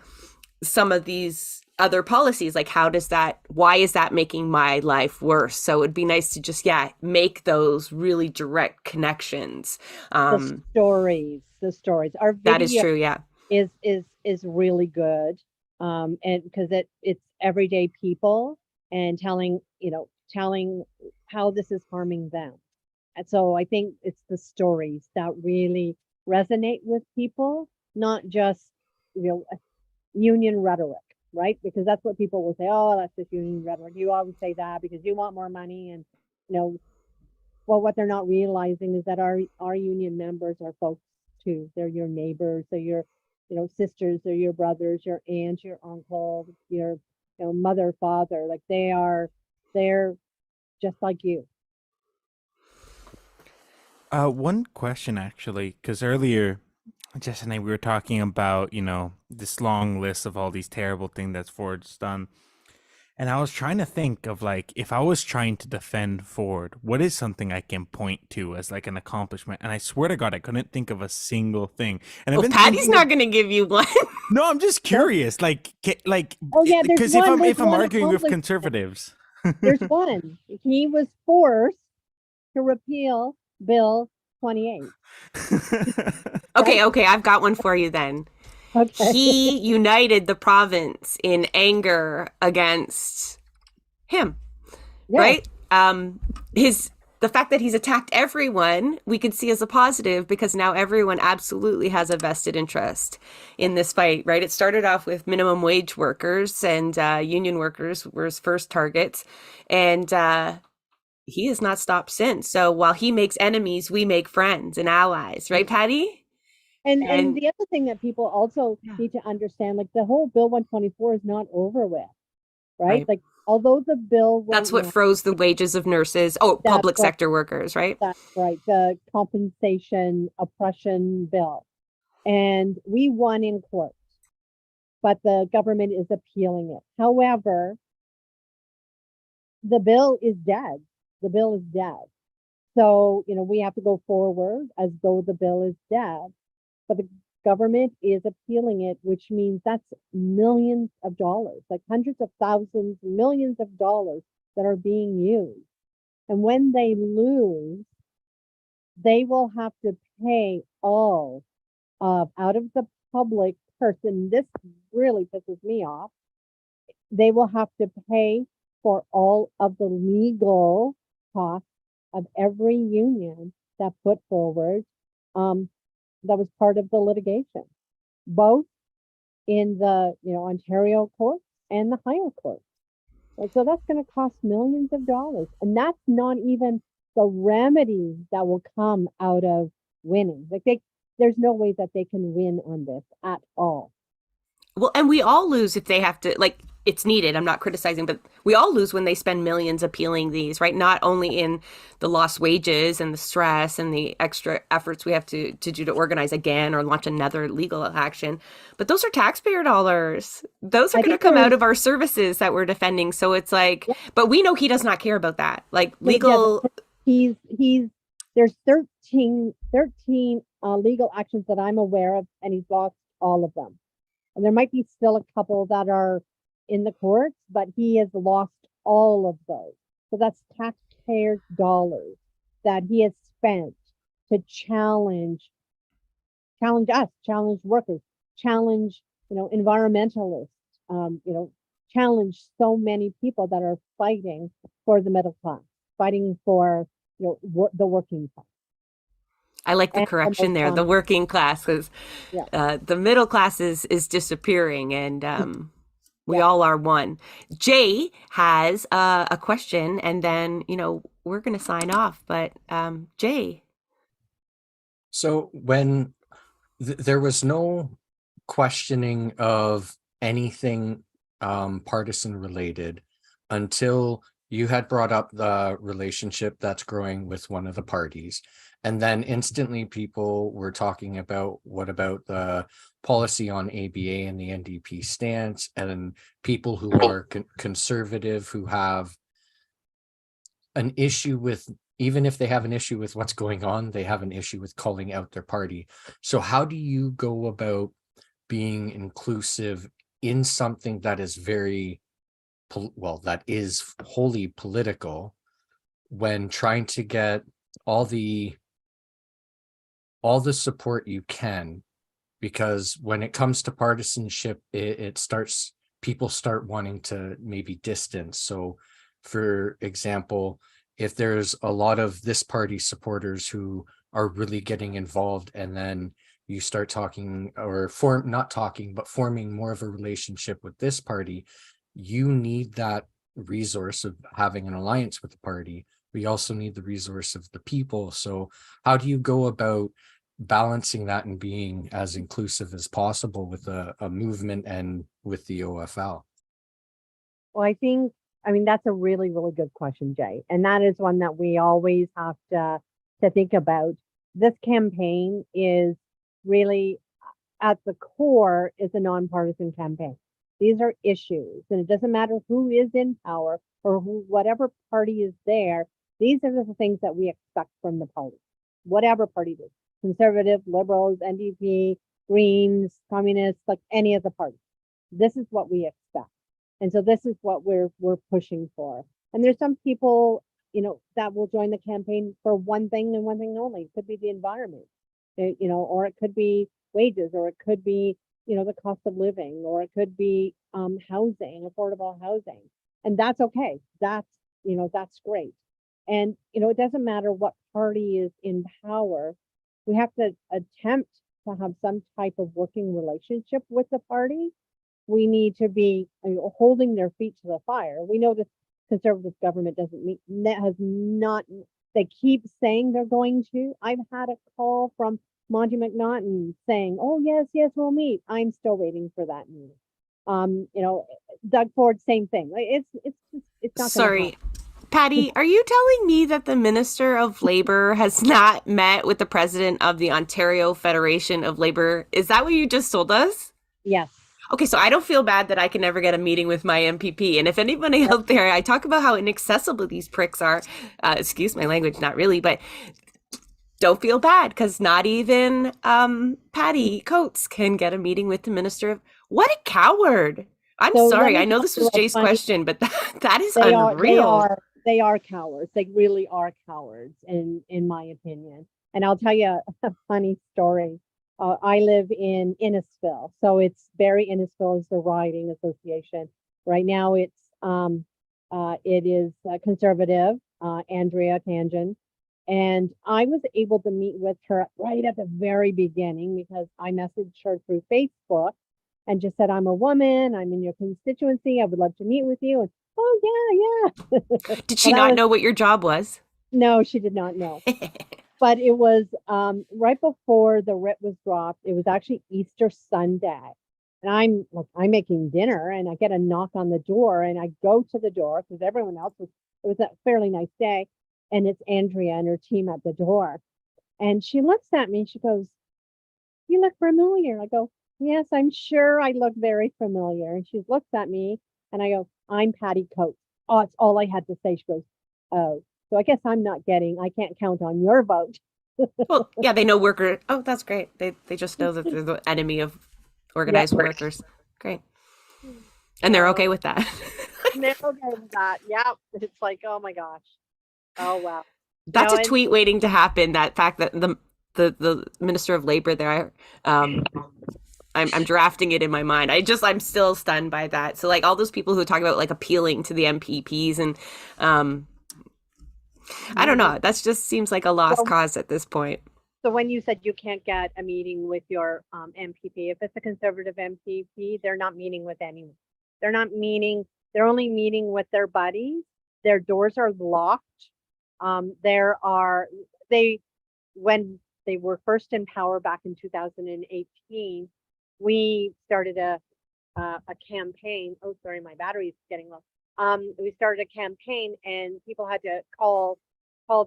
some of these other policies, like why is that making my life worse? So it'd be nice to just, make those really direct connections. The stories. Our video That is true, yeah. is really good. And because it's everyday people and telling how this is harming them. And so I think it's the stories that really resonate with people, not just, union rhetoric, right? Because that's what people will say, oh, that's just union rhetoric. You always say that because you want more money. And, well, what they're not realizing is that our union members are folks too. They're your neighbors, they're your, sisters, they're your brothers, your aunts, your uncle, your, mother, father. Like they're just like you. One question actually, because earlier Jess and I we were talking about, this long list of all these terrible things that Ford's done. And I was trying to think of like if I was trying to defend Ford, what is something I can point to as like an accomplishment? And I swear to God, I couldn't think of a single thing. And I've Well, been Patty's thinking not going to give you one. No, I'm just curious. Oh yeah, there's because one. There's if I'm one arguing with accomplishment. conservatives, There's one. He was forced to repeal Bill 28. Okay, I've got one for you then. Okay. He united the province in anger against him, Yeah. right? The fact that he's attacked everyone, we could see as a positive because now everyone absolutely has a vested interest in this fight, right? It started off with minimum wage workers and union workers were his first targets, and he has not stopped since. So while he makes enemies, we make friends and allies, right, Patty? And And- the other thing that people also Yeah. need to understand, like the whole Bill 124 is not over with, right? Right. Like although the bill That's went what froze the wages of nurses. Oh, That's public right. sector workers, right? That's right, the compensation oppression bill. And we won in court, but the government is appealing it. However, the bill is dead. The bill is dead. So, we have to go forward as though the bill is dead. But the government is appealing it, which means that's millions of dollars, like hundreds of thousands, millions of dollars that are being used. And when they lose, they will have to pay all of out of the public person. This really pisses me off. They will have to pay for all of the legal costs of every union that put forward that was part of the litigation, both in the Ontario courts and the higher courts. And so that's going to cost millions of dollars, and that's not even the remedy that will come out of winning. Like there's no way that they can win on this at all. Well, and we all lose if they have to, like, it's needed. I'm not criticizing, but we all lose when they spend millions appealing these, right? Not only in the lost wages and the stress and the extra efforts we have to do to organize again or launch another legal action, but those are taxpayer dollars. Those are going to come out of our services that we're defending. So it's like, but we know he does not care about that. Like legal. He's there's 13 legal actions that I'm aware of, and he's lost all of them. And there might be still a couple that are in the courts, but he has lost all of those. So that's taxpayers' dollars that he has spent to challenge us, challenge workers, challenge, environmentalists, challenge so many people that are fighting for the middle class, fighting for, the working class. I like the correction there, the working class, because the middle class is disappearing, and we all are one. Jay has a question, and then we're going to sign off. But Jay, So when there was no questioning of anything partisan related until you had brought up the relationship that's growing with one of the parties. And then instantly people were talking about what about the policy on ABA and the NDP stance, and people who are conservative who have an issue with, even if they have an issue with what's going on, they have an issue with calling out their party. So how do you go about being inclusive in something that is very, that is wholly political, when trying to get all the support you can? Because when it comes to partisanship, people start wanting to maybe distance. So for example, if there's a lot of this party supporters who are really getting involved, and then you start talking or forming more of a relationship with this party, you need that resource of having an alliance with the party we also need the resource of the people. So how do you go about balancing that and being as inclusive as possible with a movement and with the OFL? Well, I mean, that's a really, really good question, Jay. And that is one that we always have to think about. This campaign is really at the core is a nonpartisan campaign. These are issues, and it doesn't matter who is in power or whatever party is there. These are the things that we expect from the party, whatever party it is, conservative, liberals, NDP, Greens, communists, like any of the parties. This is what we expect. And so this is what we're pushing for. And there's some people, that will join the campaign for one thing and one thing only. It could be the environment, or it could be wages, or it could be, the cost of living, or it could be housing, affordable housing. And that's okay. That's great. And, it doesn't matter what party is in power. We have to attempt to have some type of working relationship with the party. We need to be holding their feet to the fire. We know the conservative government they keep saying they're going to. I've had a call from Monty McNaughton saying, oh, yes, we'll meet. I'm still waiting for that meeting. Doug Ford, same thing. It's not. Sorry, Patty, are you telling me that the Minister of Labor has not met with the president of the Ontario Federation of Labor? Is that what you just told us? Yes. Okay, so I don't feel bad that I can never get a meeting with my MPP. And if anybody out there, I talk about how inaccessible these pricks are. Excuse my language, not really, but don't feel bad because not even Patty Coates can get a meeting with the minister of. What a coward! I'm So sorry. let me I know tell this you was a Jay's funny- question, but that is They unreal. they are cowards. They really are cowards, in my opinion. And I'll tell you a funny story. I live in Innisfil, so it's Barrie Innisfil is the riding association. Right now, it is conservative, Andrea Tangen, and I was able to meet with her right at the very beginning because I messaged her through Facebook and just said, I'm a woman, I'm in your constituency, I would love to meet with you. And oh yeah. Did she Well, not know what your job was? No, she did not know. But it was right before the writ was dropped. It was actually Easter Sunday. And I'm making dinner and I get a knock on the door and I go to the door because everyone else it was a fairly nice day. And it's Andrea and her team at the door. And she looks at me and she goes, you look familiar. I go, yes, I'm sure I look very familiar. And she looks at me and I go, I'm Patty Coates. Oh, it's all I had to say. She goes, oh. So I guess I can't count on your vote. Well, yeah, they know worker. Oh, that's great. They just know that they're the enemy of organized workers. Great. And they're okay with that. They're okay with that. Yeah. It's like, oh my gosh. Oh wow. That's a tweet waiting to happen. That fact that the Minister of Labor there, I'm drafting it in my mind. I'm still stunned by that. So like all those people who talk about like appealing to the MPPs and I don't know. That just seems like a lost cause at this point. So when you said you can't get a meeting with your MPP, if it's a conservative MPP, they're not meeting with anyone. They're only meeting with their buddies. Their doors are locked. When they were first in power back in 2018, we started a campaign. Oh, sorry, my battery's getting low. We started a campaign and people had to call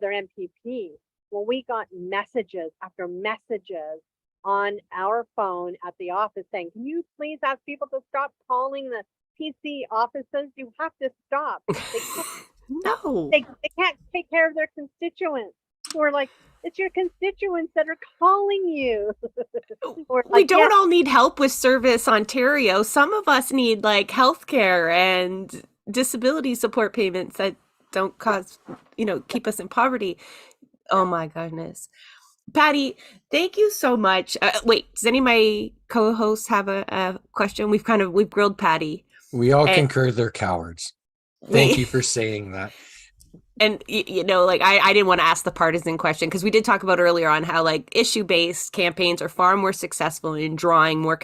their MPP. Well, we got messages after messages on our phone at the office saying, can you please ask people to stop calling the PC offices? You have to stop. No. They can't take care of their constituents. We're like, it's your constituents that are calling you. We don't all need help with Service Ontario. Some of us need like healthcare and disability support payments that don't keep us in poverty. Oh my goodness. Patty, thank you so much. Wait, does any of my co-hosts have a question? We've grilled Patty. We all concur they're cowards. Thank you for saying that. And, I didn't want to ask the partisan question because we did talk about earlier on how like issue-based campaigns are far more successful in drawing more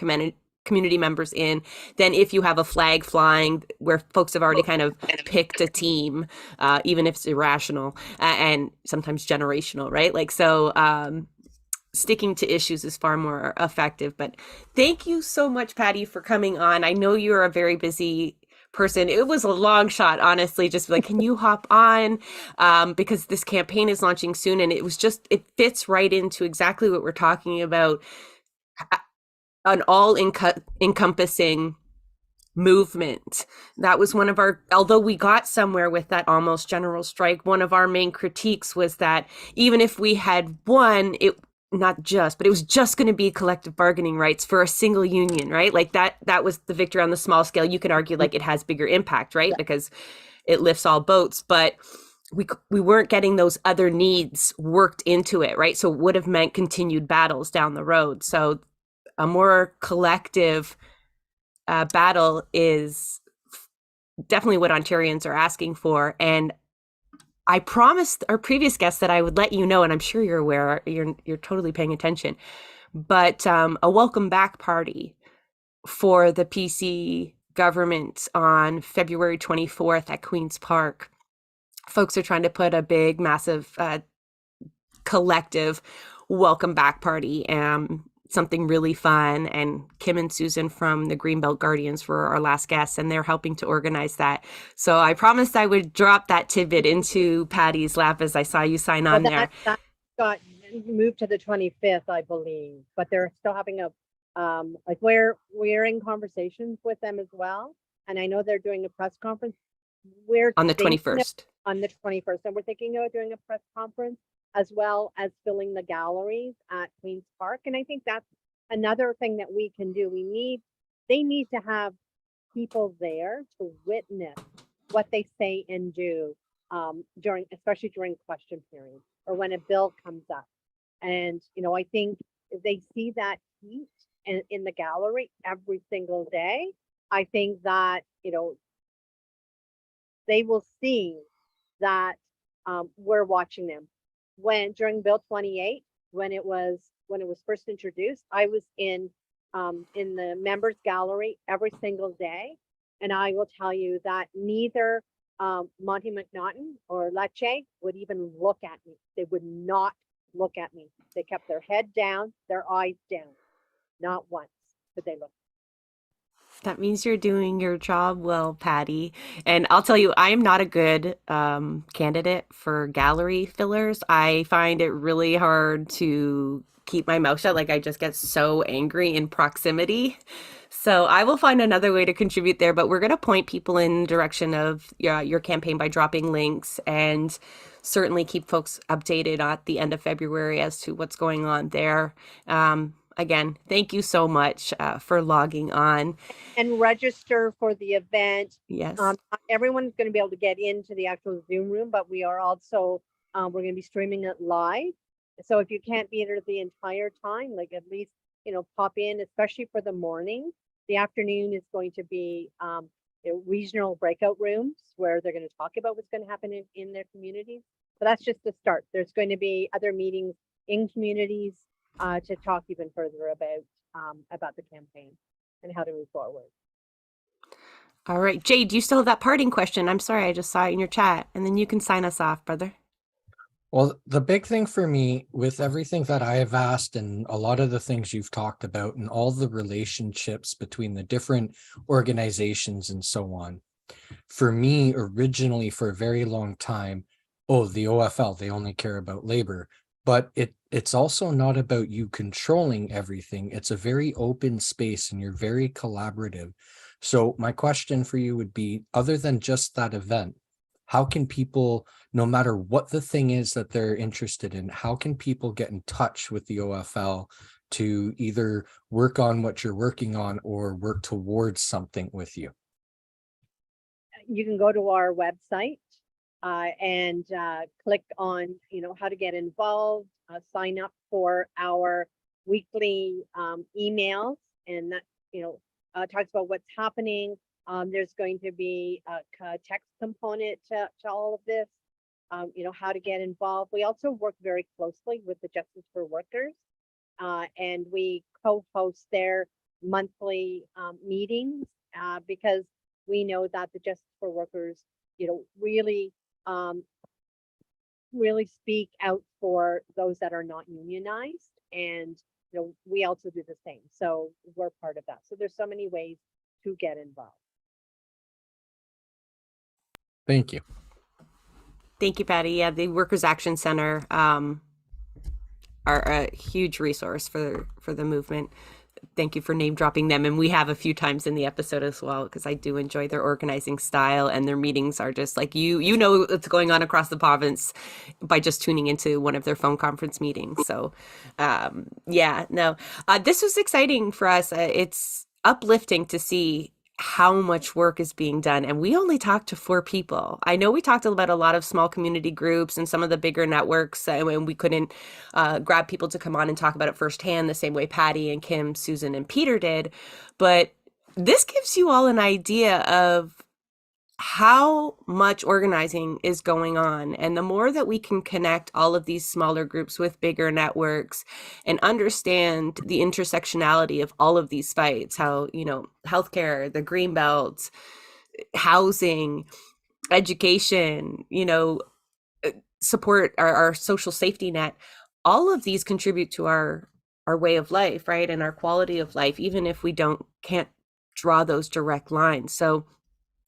community members in than if you have a flag flying where folks have already kind of picked a team, even if it's irrational and sometimes generational, right? Like, so sticking to issues is far more effective. But thank you so much, Patty, for coming on. I know you're a very busy person. It was a long shot, honestly, just like, can you hop on? Because this campaign is launching soon, and it fits right into exactly what we're talking about, an all-encompassing movement. That was one of our, although we got somewhere with that almost general strike, one of our main critiques was that even if we had won, it was just going to be collective bargaining rights for a single union, right? Like that was the victory on the small scale. You could argue like it has bigger impact, right? Because it lifts all boats, but we weren't getting those other needs worked into it, right? So it would have meant continued battles down the road. So a more collective battle is definitely what Ontarians are asking for. And I promised our previous guests that I would let you know, and I'm sure you're aware, you're totally paying attention, but a welcome back party for the PC government on February 24th at Queen's Park. Folks are trying to put a big, massive collective welcome back party, something really fun. And Kim and Susan from the Greenbelt Guardians were our last guests, and they're helping to organize that. So I promised I would drop that tidbit into Patty's lap as I saw you sign on there. That got moved to the 25th, I believe, but they're still having a, like we're in conversations with them as well. And I know they're doing a press conference. We're On the thinking 21st. On the 21st. And we're thinking of doing a press conference as well as filling the galleries at Queen's Park. And I think that's another thing that we can do. They need to have people there to witness what they say and do especially during question period or when a bill comes up. And, I think if they see that heat in the gallery every single day, I think that, they will see that we're watching them. During Bill 28, when it was first introduced, I was in the members gallery every single day, and I will tell you that neither Monty McNaughton or Lecce would even look at me. They would not look at me. They kept their head down, their eyes down. Not once did they look. That means you're doing your job well, Patty. And I'll tell you, I am not a good candidate for gallery fillers. I find it really hard to keep my mouth shut. Like, I just get so angry in proximity. So I will find another way to contribute there, but we're going to point people in direction of your campaign by dropping links, and certainly keep folks updated at the end of February as to what's going on there. Again, thank you so much for logging on. And register for the event. Yes. Not everyone's going to be able to get into the actual Zoom room, but we are also, we're going to be streaming it live. So if you can't be there the entire time, like at least, pop in, especially for the morning. The afternoon is going to be regional breakout rooms where they're going to talk about what's going to happen in their communities. But that's just the start. There's going to be other meetings in communities to talk even further about the campaign and how to move forward. All right, Jay, do you still have that parting question? I'm sorry, I just saw it in your chat, and then you can sign us off, brother. Well, the big thing for me with everything that I have asked and a lot of the things you've talked about and all the relationships between the different organizations and so on, for me, originally for a very long time, the OFL, they only care about labor. But it's also not about you controlling everything. It's a very open space and you're very collaborative. So my question for you would be, other than just that event, how can people, no matter what the thing is that they're interested in, how can people get in touch with the OFL to either work on what you're working on or work towards something with you? You can go to our website and click on, how to get involved, sign up for our weekly emails, and that talks about what's happening. There's going to be a text component to all of this, how to get involved. We also work very closely with the Justice for Workers, and we co-host their monthly meetings because we know that the Justice for Workers, really really speak out for those that are not unionized, and we also do the same, so we're part of that. So there's so many ways to get involved. Thank you. Thank you, Patty. Yeah, the Workers Action Center are a huge resource for the movement. Thank you for name dropping them. And we have a few times in the episode as well, because I do enjoy their organizing style, and their meetings are just like you know what's going on across the province by just tuning into one of their phone conference meetings. So this was exciting for us. It's uplifting to see how much work is being done. And we only talked to 4 people. I know we talked about a lot of small community groups and some of the bigger networks, and we couldn't grab people to come on and talk about it firsthand the same way Patty and Kim, Susan, and Peter did. But this gives you all an idea of how much organizing is going on. And the more that we can connect all of these smaller groups with bigger networks and understand the intersectionality of all of these fights, how, healthcare, the green belt, housing, education, support our social safety net, all of these contribute to our way of life, right? And our quality of life, even if we can't draw those direct lines. So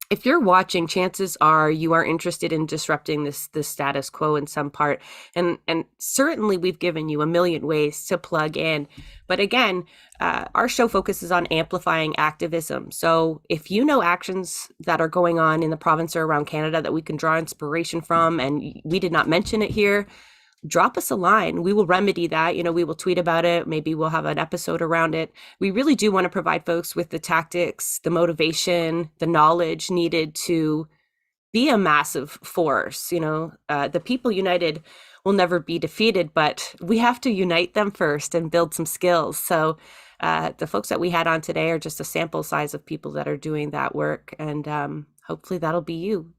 if you're watching, chances are you are interested in disrupting this status quo in some part. And certainly we've given you a million ways to plug in. But again, our show focuses on amplifying activism. So if you know actions that are going on in the province or around Canada that we can draw inspiration from, and we did not mention it here, drop us a line. We will remedy that. We will tweet about it. Maybe we'll have an episode around it. We really do want to provide folks with the tactics, the motivation, the knowledge needed to be a massive force. The people united will never be defeated, but we have to unite them first and build some skills. So the folks that we had on today are just a sample size of people that are doing that work. And hopefully that'll be you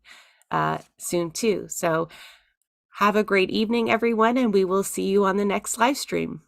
soon too. So have a great evening, everyone, and we will see you on the next live stream.